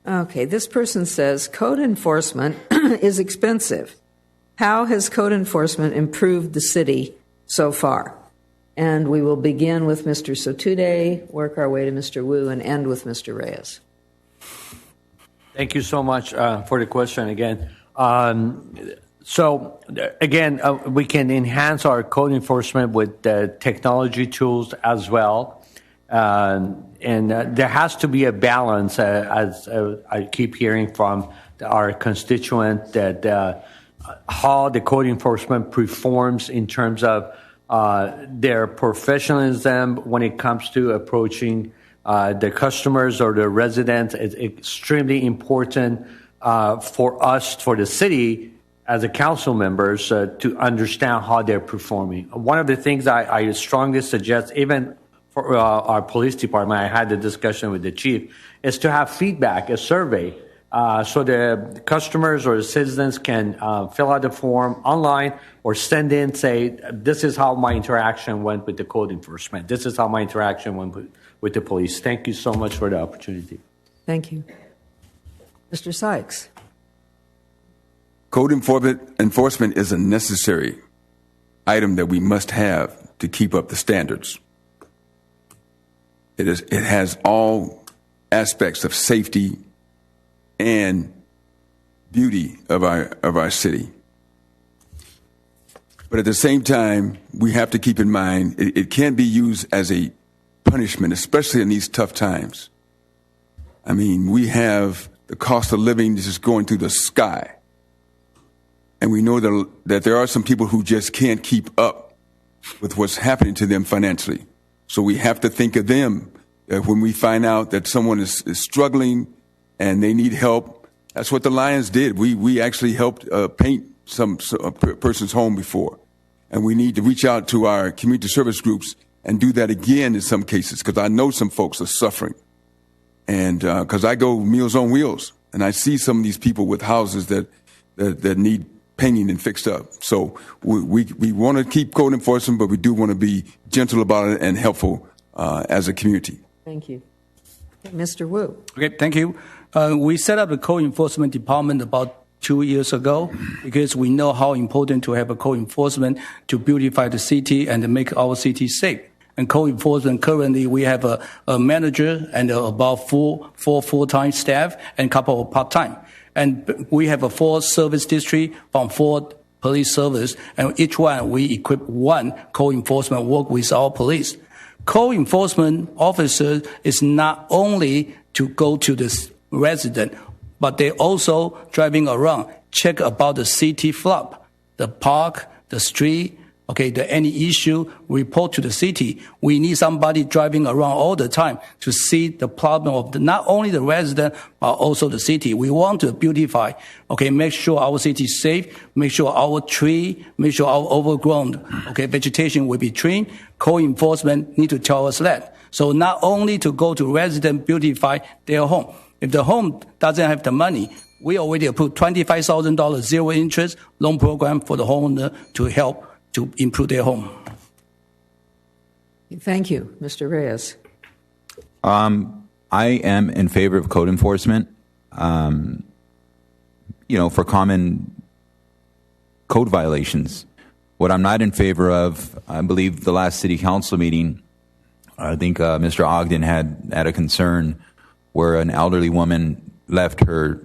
Okay, this person says code enforcement is expensive. How has code enforcement improved the city so far? And we will begin with Mr. Sotude, work our way to Mr. Wu, and end with Mr. Reyes. Thank you so much for the question again. So again, we can enhance our code enforcement with technology tools as well. And there has to be a balance, as I keep hearing from our constituent, that how the code enforcement performs in terms of their professionalism when it comes to approaching the customers or the residents. It's extremely important for us, for the city, as a council members, to understand how they're performing. One of the things I strongly suggest, even for our police department, I had the discussion with the chief, is to have feedback, a survey. so the customers or the citizens can fill out the form online or send in, say, this is how my interaction went with the code enforcement. This is how my interaction went with the police. Thank you so much for the opportunity. Thank you. Mr. Sykes. Code enforcement is a necessary item that we must have to keep up the standards. It has all aspects of safety and beauty of our city. But at the same time, we have to keep in mind it can't be used as a punishment, especially in these tough times. I mean, we have the cost of living just going through the sky. And we know that there are some people who just can't keep up with what's happening to them financially. So we have to think of them when we find out that someone is struggling and they need help. That's what the Lions did. We actually helped paint a person's home before. And we need to reach out to our community service groups and do that again in some cases, because I know some folks are suffering. And because I go Meals on Wheels, and I see some of these people with houses that need painting and fixed up. So we want to keep code enforcement, but we do want to be gentle about it and helpful as a community. Thank you. Mr. Wu. Okay, thank you. We set up the code enforcement department about 2 years ago because we know how important to have a code enforcement to beautify the city and to make our city safe. And code enforcement, currently we have a manager and about four full-time staff and a couple of part-time. And we have a 4 service district from 4 police service, and each one we equip 1 code enforcement work with our police. Code enforcement officer is not only to go to the resident, but they also driving around, check about the city flop, the park, the street. Okay, any issue, report to the city. We need somebody driving around all the time to see the problem of not only the resident, but also the city. We want to beautify, okay, make sure our city is safe, make sure our tree, make sure our overgrown, okay, vegetation will be trimmed. Code enforcement need to tell us that. So not only to go to resident beautify their home. If the home doesn't have the money, we already approved $25,000 zero interest loan program for the homeowner to help to improve their home. Thank you. Mr. Reyes. I am in favor of code enforcement, for common code violations. What I'm not in favor of, I believe the last city council meeting, I think Mr. Ogden had a concern where an elderly woman left her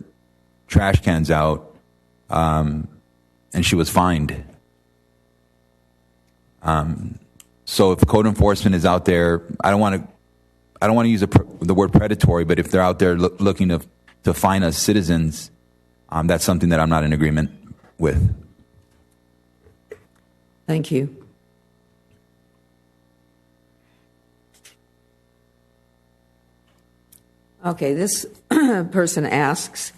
trash cans out, and she was fined. So if code enforcement is out there, I don't want to use the word predatory, but if they're out there looking to fine us citizens, that's something that I'm not in agreement with. Thank you. Okay, this person asks,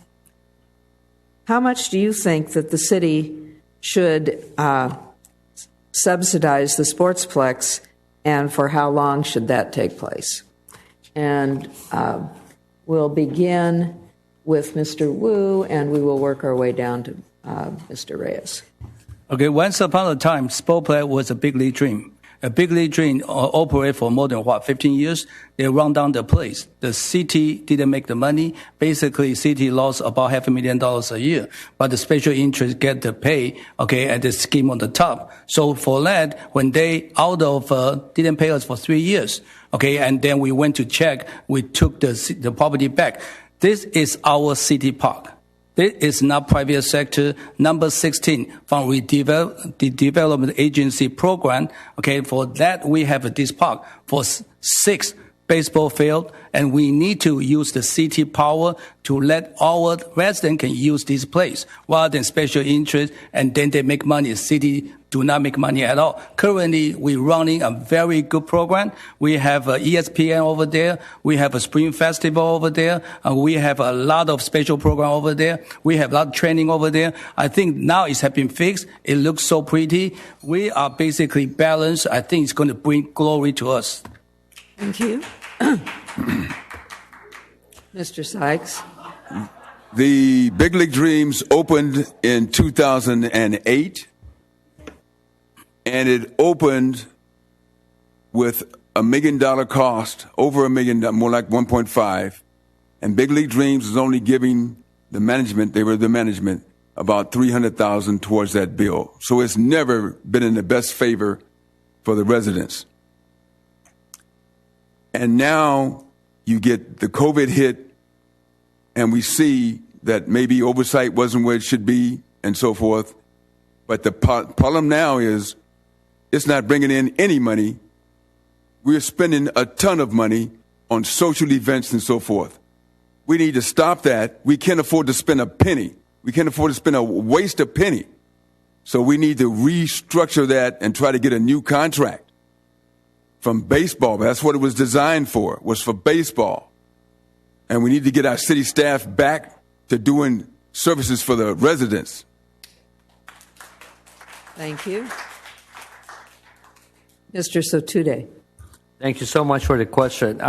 how much do you think that the city should subsidize the sportsplex, and for how long should that take place? And we'll begin with Mr. Wu, and we will work our way down to Mr. Reyes. Okay, once upon a time, sportsplex was a big league dream. A big league dream operated for more than 15 years. They run down the place. The city didn't make the money. Basically, city lost about $500,000 a year. But the special interest get the pay, okay, at the scheme on the top. So for that, when they didn't pay us for 3 years, okay, and then we went to check, we took the property back. This is our city park. This is not private sector. Number 16 from the development agency program. Okay, for that we have this park for 6 baseball field, and we need to use the city power to let our residents can use this place rather than special interest, and then they make money. City do not make money at all. Currently, we're running a very good program. We have ESPN over there. We have a Spring Festival over there. And we have a lot of special program over there. We have a lot of training over there. I think now it has been fixed. It looks so pretty. We are basically balanced. I think it's going to bring glory to us. Thank you. Mr. Sykes. The Big League Dreams opened in 2008, and it opened with $1 million cost, over $1 million, more like 1.5. And Big League Dreams was only giving the management, they were the management, about $300,000 towards that bill. So it's never been in the best favor for the residents. And now you get the COVID hit, and we see that maybe oversight wasn't where it should be and so forth. But the problem now is it's not bringing in any money. We're spending a ton of money on social events and so forth. We need to stop that. We can't afford to spend a penny. We can't afford to spend waste a penny. So we need to restructure that and try to get a new contract from baseball. That's what it was designed for, was for baseball. And we need to get our city staff back to doing services for the residents. Thank you. Mr. Sotude. Thank you so much for the question.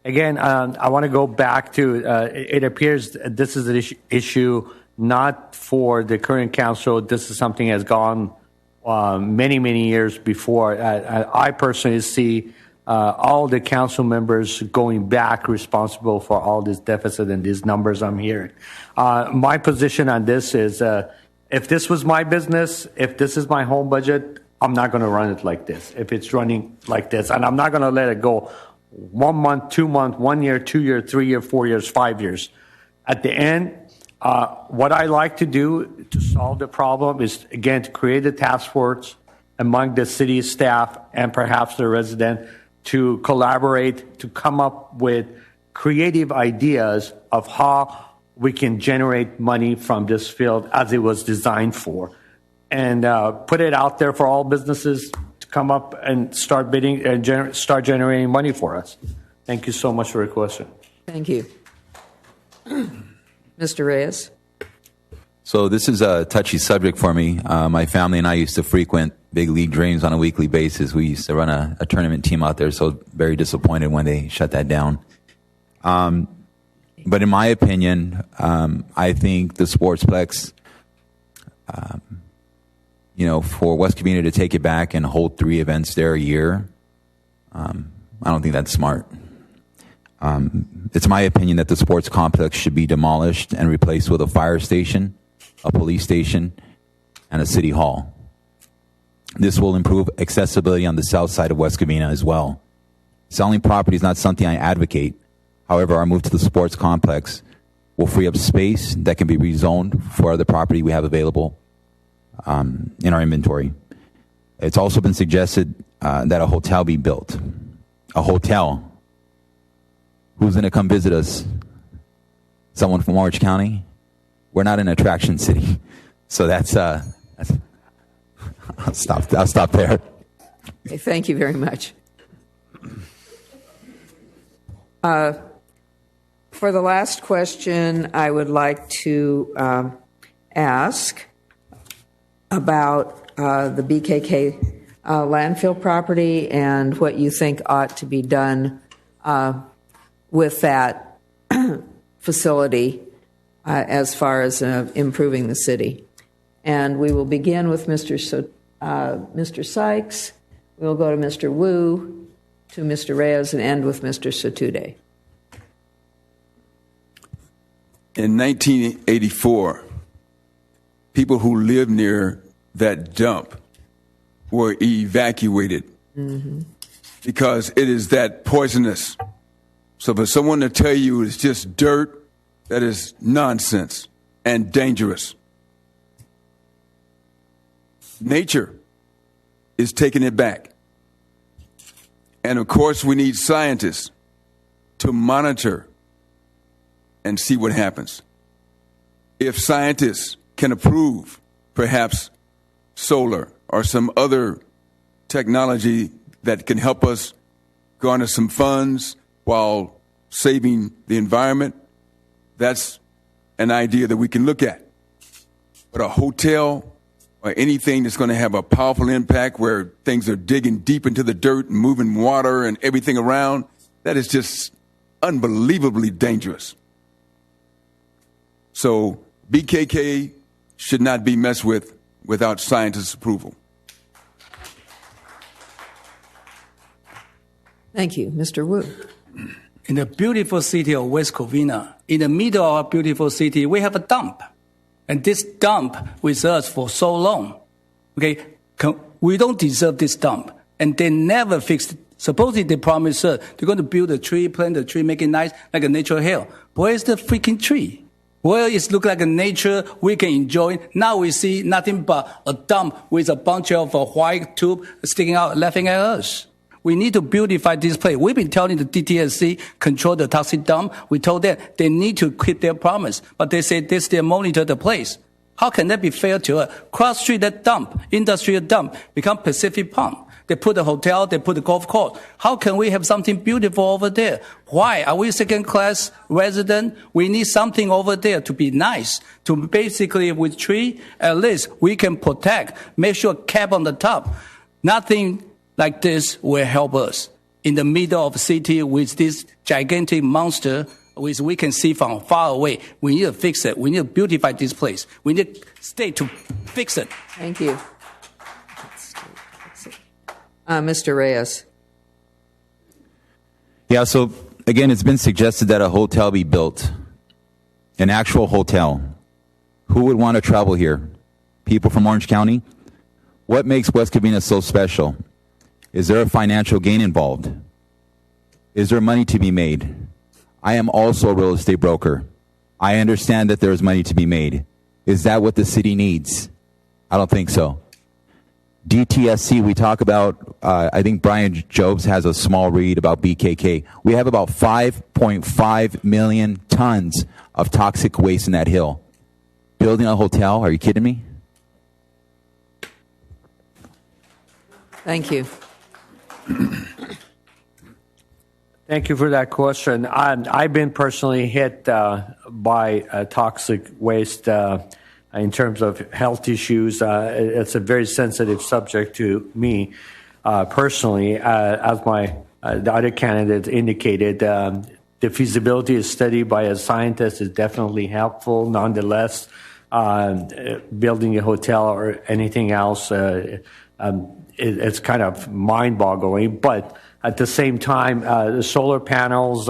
Again, I want to go back to, it appears this is an issue not for the current council. This is something that has gone many, many years before. I personally see all the council members going back responsible for all this deficit and these numbers I'm hearing. My position on this is if this was my business, if this is my home budget, I'm not going to run it like this, if it's running like this. And I'm not going to let it go 1 month, 2 months, 1 year, 2 year, 3 year, 4 years, 5 years. At the end, what I like to do to solve the problem is, again, to create a task force among the city staff and perhaps the resident to collaborate, to come up with creative ideas of how we can generate money from this field as it was designed for, and put it out there for all businesses to come up and start bidding and start generating money for us. Thank you so much for your question. Thank you. Mr. Reyes. So this is a touchy subject for me. My family and I used to frequent Big League Dreams on a weekly basis. We used to run a tournament team out there, so very disappointed when they shut that down. But in my opinion, I think the Sportsplex, for West Covina to take it back and hold 3 events there a year, I don't think that's smart. It's my opinion that the sports complex should be demolished and replaced with a fire station, a police station, and a city hall. This will improve accessibility on the south side of West Covina as well. Selling property is not something I advocate. However, our move to the sports complex will free up space that can be rezoned for other property we have available in our inventory. It's also been suggested that a hotel be built. A hotel. Who's going to come visit us? Someone from Orange County? We're not an attraction city. So that's I'll stop there. Okay, thank you very much. For the last question, I would like to ask about the BKK landfill property and what you think ought to be done with that facility as far as improving the city. And we will begin with Mr. Sykes. We'll go to Mr. Wu, to Mr. Reyes, and end with Mr. Sotude. In 1984, people who lived near that dump were evacuated because it is that poisonous. So for someone to tell you it's just dirt, that is nonsense and dangerous. Nature is taking it back. And of course, we need scientists to monitor and see what happens. If scientists can approve perhaps solar or some other technology that can help us garner some funds while saving the environment, that's an idea that we can look at. But a hotel or anything that's going to have a powerful impact where things are digging deep into the dirt and moving water and everything around, that is just unbelievably dangerous. So BKK should not be messed with without scientists' approval. Thank you. Mr. Wu. In the beautiful city of West Covina, in the middle of our beautiful city, we have a dump. And this dump with us for so long. Okay, we don't deserve this dump. And they never fixed it. Supposedly they promised us they're going to build a tree, plant a tree, make it nice, like a natural hill. Where's the freaking tree? Well, it looks like a nature we can enjoy. Now we see nothing but a dump with a bunch of white tube sticking out, laughing at us. We need to beautify this place. We've been telling the DTSC control the toxic dump. We told them they need to keep their promise, but they say they still monitor the place. How can that be fair to us? Cross street, that dump, industrial dump, become Pacific Pond. They put a hotel, they put a golf course. How can we have something beautiful over there? Why? Are we second-class resident? We need something over there to be nice, to basically with tree, at least we can protect, make sure cap on the top. Nothing like this will help us. In the middle of the city with this gigantic monster, which we can see from far away, we need to fix it. We need to beautify this place. We need state to fix it. Thank you. Mr. Reyes. Yeah, so again, it's been suggested that a hotel be built, an actual hotel. Who would want to travel here? People from Orange County? What makes West Covina so special? Is there a financial gain involved? Is there money to be made? I am also a real estate broker. I understand that there is money to be made. Is that what the city needs? I don't think so. DTSC, we talk about, I think Brian Jobs has a small read about BKK. We have about 5.5 million tons of toxic waste in that hill. Building a hotel, are you kidding me? Thank you. Thank you for that question. I've been personally hit by toxic waste in terms of health issues. It's a very sensitive subject to me personally. As the other candidates indicated, the feasibility study by a scientist is definitely helpful. Nonetheless, building a hotel or anything else, it's kind of mind-boggling. But at the same time, the solar panels,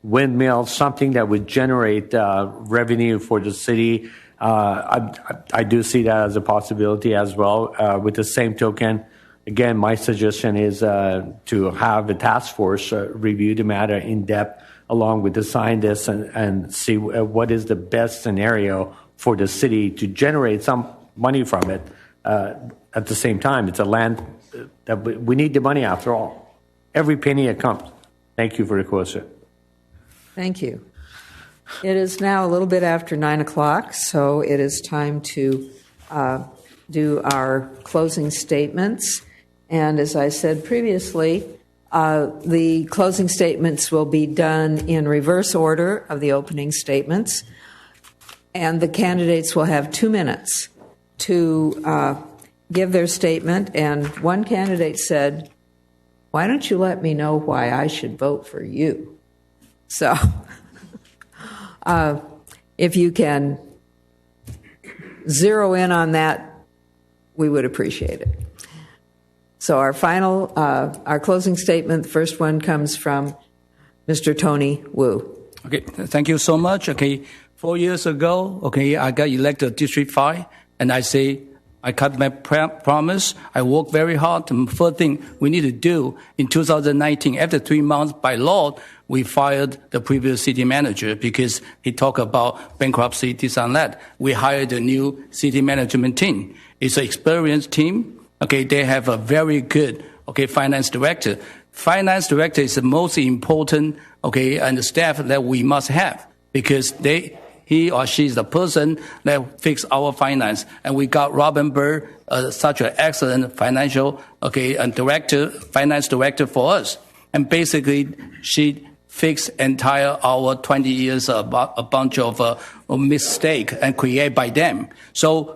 windmills, something that would generate revenue for the city, I do see that as a possibility as well. With the same token, again, my suggestion is to have a task force review the matter in depth along with the scientists and see what is the best scenario for the city to generate some money from it. At the same time, it's a land that we need the money after all. Every penny it comes. Thank you for the question. Thank you. It is now a little bit after 9 o'clock, so it is time to do our closing statements. And as I said previously, the closing statements will be done in reverse order of the opening statements. And the candidates will have 2 minutes to give their statement. And one candidate said, "Why don't you let me know why I should vote for you?" So if you can zero in on that, we would appreciate it. So our closing statement, the first one comes from Mr. Tony Wu. Okay, thank you so much. Okay, 4 years ago, okay, I got elected District 5, and I say, I cut my promise. I work very hard. The first thing we need to do in 2019, after 3 months, by law, we fired the previous city manager because he talked about bankruptcy, this and that. We hired a new city management team. It's an experienced team. Okay, they have a very good, okay, finance director. Finance director is the most important, okay, and the staff that we must have because he or she is the person that fix our finance. And we got Robin Bird, such an excellent financial, okay, and finance director for us. And basically, she fixed our 20 years a bunch of mistake and created by them. So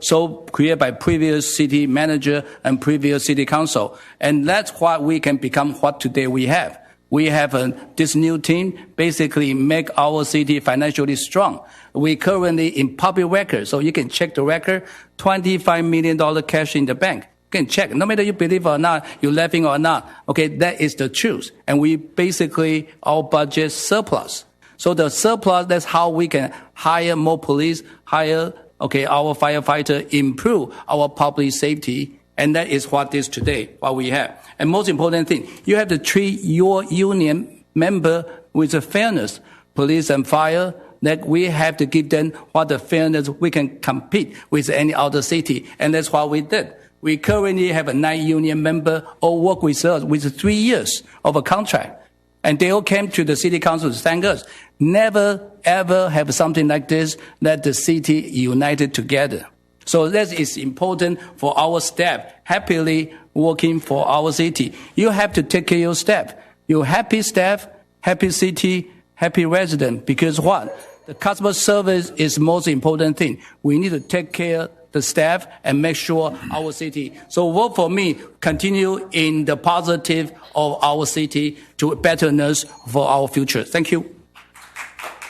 created by previous city manager and previous city council. And that's why we can become what today we have. We have this new team basically make our city financially strong. We currently in public record, so you can check the record, $25 million cash in the bank. You can check. No matter you believe or not, you're laughing or not. Okay, that is the truth. And we basically, our budget surplus. So the surplus, that's how we can hire more police, hire, our firefighter, improve our public safety. And that is what is today, what we have. And most important thing, you have to treat your union member with a fairness. Police and fire, that we have to give them what the fairness we can compete with any other city. And that's what we did. We currently have a 9 union member all work with us with 3 years of a contract. And they all came to the city council to thank us. Never, ever have something like this, that the city united together. So that is important for our staff, happily working for our city. You have to take care of your staff. Your happy staff, happy city, happy resident. Because what? The customer service is the most important thing. We need to take care of the staff and make sure our city. So vote for me, continue in the positive of our city to betterness for our future. Thank you.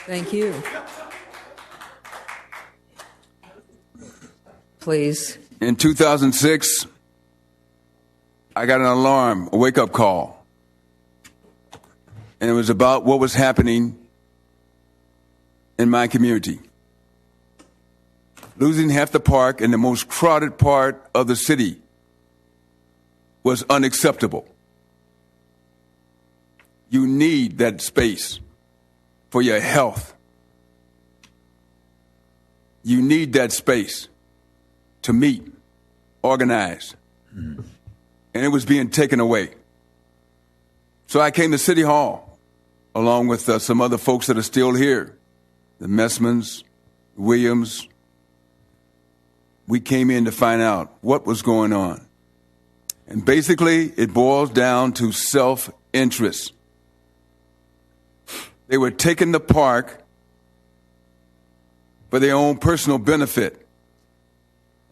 Thank you. Please. In 2006, I got an alarm, a wake-up call. And it was about what was happening in my community. Losing half the park in the most crowded part of the city was unacceptable. You need that space for your health. You need that space to meet, organize. And it was being taken away. So I came to City Hall, along with some other folks that are still here, the Messmans, Williams. We came in to find out what was going on. And basically, it boils down to self-interest. They were taking the park for their own personal benefit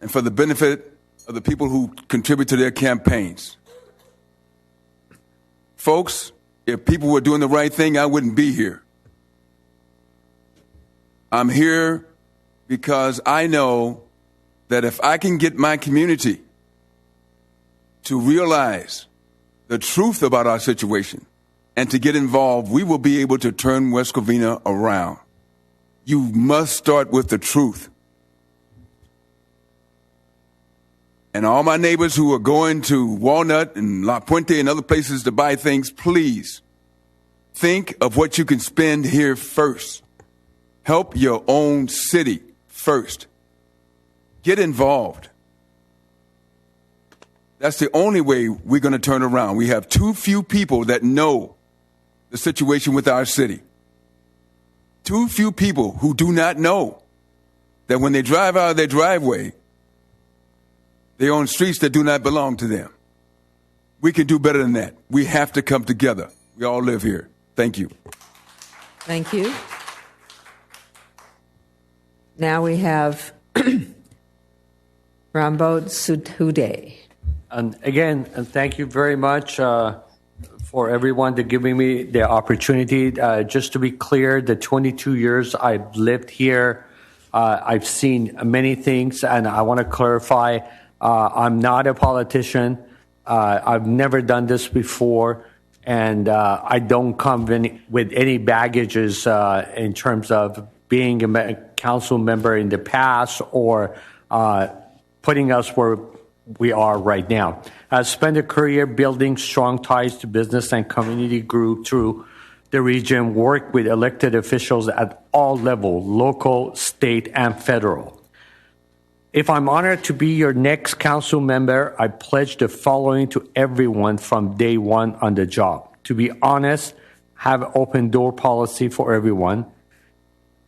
and for the benefit of the people who contribute to their campaigns. Folks, if people were doing the right thing, I wouldn't be here. I'm here because I know that if I can get my community to realize the truth about our situation and to get involved, we will be able to turn West Covina around. You must start with the truth. And all my neighbors who are going to Walnut and La Puente and other places to buy things, please think of what you can spend here first. Help your own city first. Get involved. That's the only way we're going to turn around. We have too few people that know the situation with our city. Too few people who do not know that when they drive out of their driveway, they're on streets that do not belong to them. We can do better than that. We have to come together. We all live here. Thank you. Thank you. Now we have Rambo Sudhude. And again, thank you very much for everyone to giving me the opportunity. Just to be clear, the 22 years I've lived here, I've seen many things, and I want to clarify, I'm not a politician. I've never done this before, and I don't come with any baggages in terms of being a council member in the past or putting us where we are right now. I've spent a career building strong ties to business and community groups through the region, worked with elected officials at all levels, local, state, and federal. If I'm honored to be your next council member, I pledge the following to everyone from day one on the job. To be honest, have an open door policy for everyone,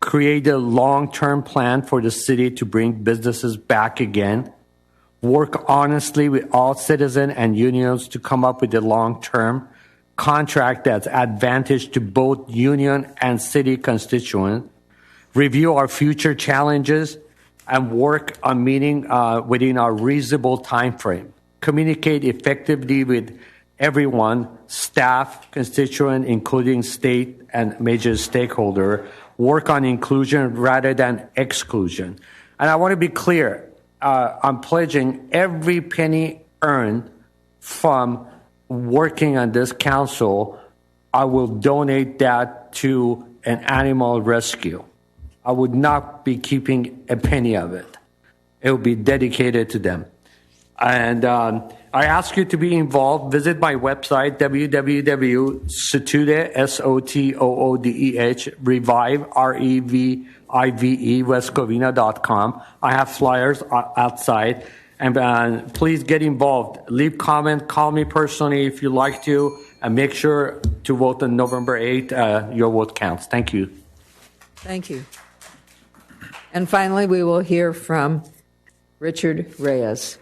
create a long-term plan for the city to bring businesses back again, work honestly with all citizens and unions to come up with a long-term contract that's advantage to both union and city constituents, review our future challenges, and work on meeting within our reasonable time frame. Communicate effectively with everyone, staff, constituent, including state and major stakeholder, work on inclusion rather than exclusion. And I want to be clear, I'm pledging every penny earned from working on this council, I will donate that to an animal rescue. I would not be keeping a penny of it. It will be dedicated to them. And I ask you to be involved. Visit my website, www.sotoodeh, S-O-T-O-O-D-E-H, revive, R-E-V-I-V-E, westcovina.com. I have flyers outside. And please get involved. Leave comment, call me personally if you like to, and make sure to vote on November 8th. Your vote counts. Thank you. Thank you. And finally, we will hear from Richard Reyes.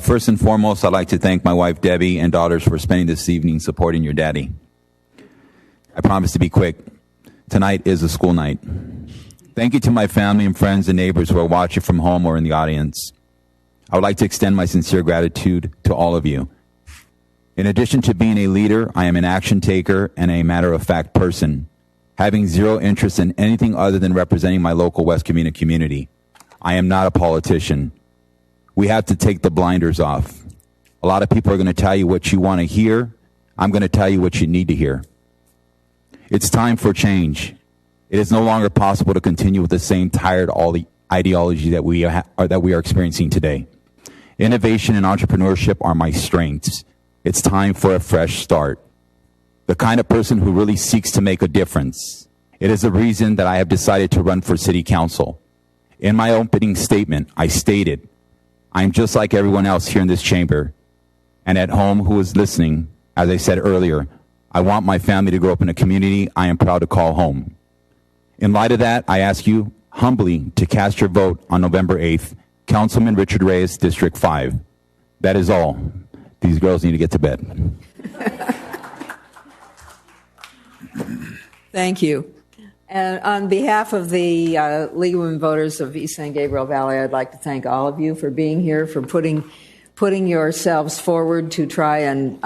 First and foremost, I'd like to thank my wife, Debbie, and daughters for spending this evening supporting your daddy. I promise to be quick. Tonight is a school night. Thank you to my family and friends and neighbors who are watching from home or in the audience. I would like to extend my sincere gratitude to all of you. In addition to being a leader, I am an action taker and a matter-of-fact person, having zero interest in anything other than representing my local West Covina community. I am not a politician. We have to take the blinders off. A lot of people are going to tell you what you want to hear. I'm going to tell you what you need to hear. It's time for change. It is no longer possible to continue with the same tired ideology that we are experiencing today. Innovation and entrepreneurship are my strengths. It's time for a fresh start. The kind of person who really seeks to make a difference. It is the reason that I have decided to run for city council. In my opening statement, I stated, I'm just like everyone else here in this chamber and at home who is listening. As I said earlier, I want my family to grow up in a community I am proud to call home. In light of that, I ask you humbly to cast your vote on November 8th, Councilman Richard Reyes, District 5. That is all. These girls need to get to bed. Thank you. And on behalf of the League of Women Voters of East San Gabriel Valley, I'd like to thank all of you for being here, for putting yourselves forward to try and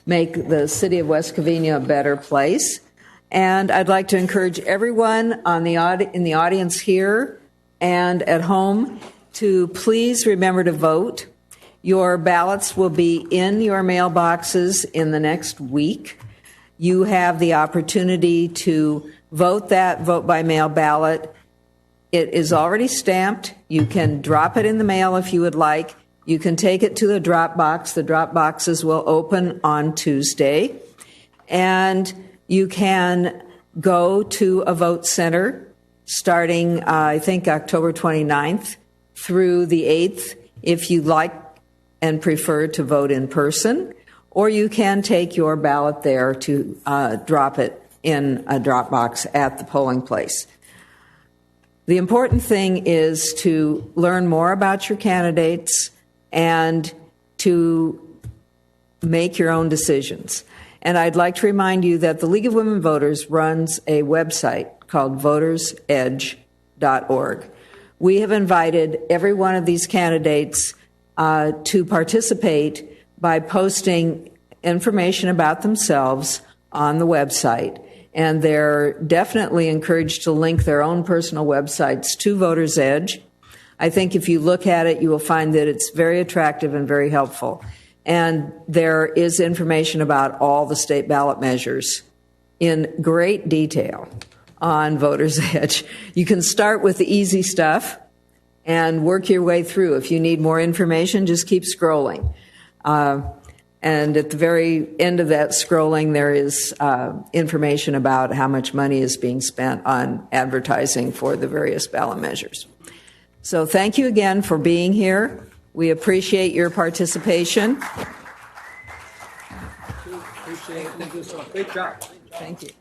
make the city of West Covina a better place. And I'd like to encourage everyone in the audience here and at home to please remember to vote. Your ballots will be in your mailboxes in the next week. You have the opportunity to vote by mail ballot. It is already stamped. You can drop it in the mail if you would like. You can take it to the drop box. The drop boxes will open on Tuesday. And you can go to a vote center starting, I think, October 29th through the 8th if you like and prefer to vote in person. Or you can take your ballot there to drop it in a drop box at the polling place. The important thing is to learn more about your candidates and to make your own decisions. And I'd like to remind you that the League of Women Voters runs a website called votersedge.org. We have invited every one of these candidates to participate by posting information about themselves on the website. And they're definitely encouraged to link their own personal websites to Voters Edge. I think if you look at it, you will find that it's very attractive and very helpful. And there is information about all the state ballot measures in great detail on Voters Edge. You can start with the easy stuff and work your way through. If you need more information, just keep scrolling. And at the very end of that scrolling, there is information about how much money is being spent on advertising for the various ballot measures. So thank you again for being here. We appreciate your participation. Appreciate it. Thank you so much. Great job. Thank you.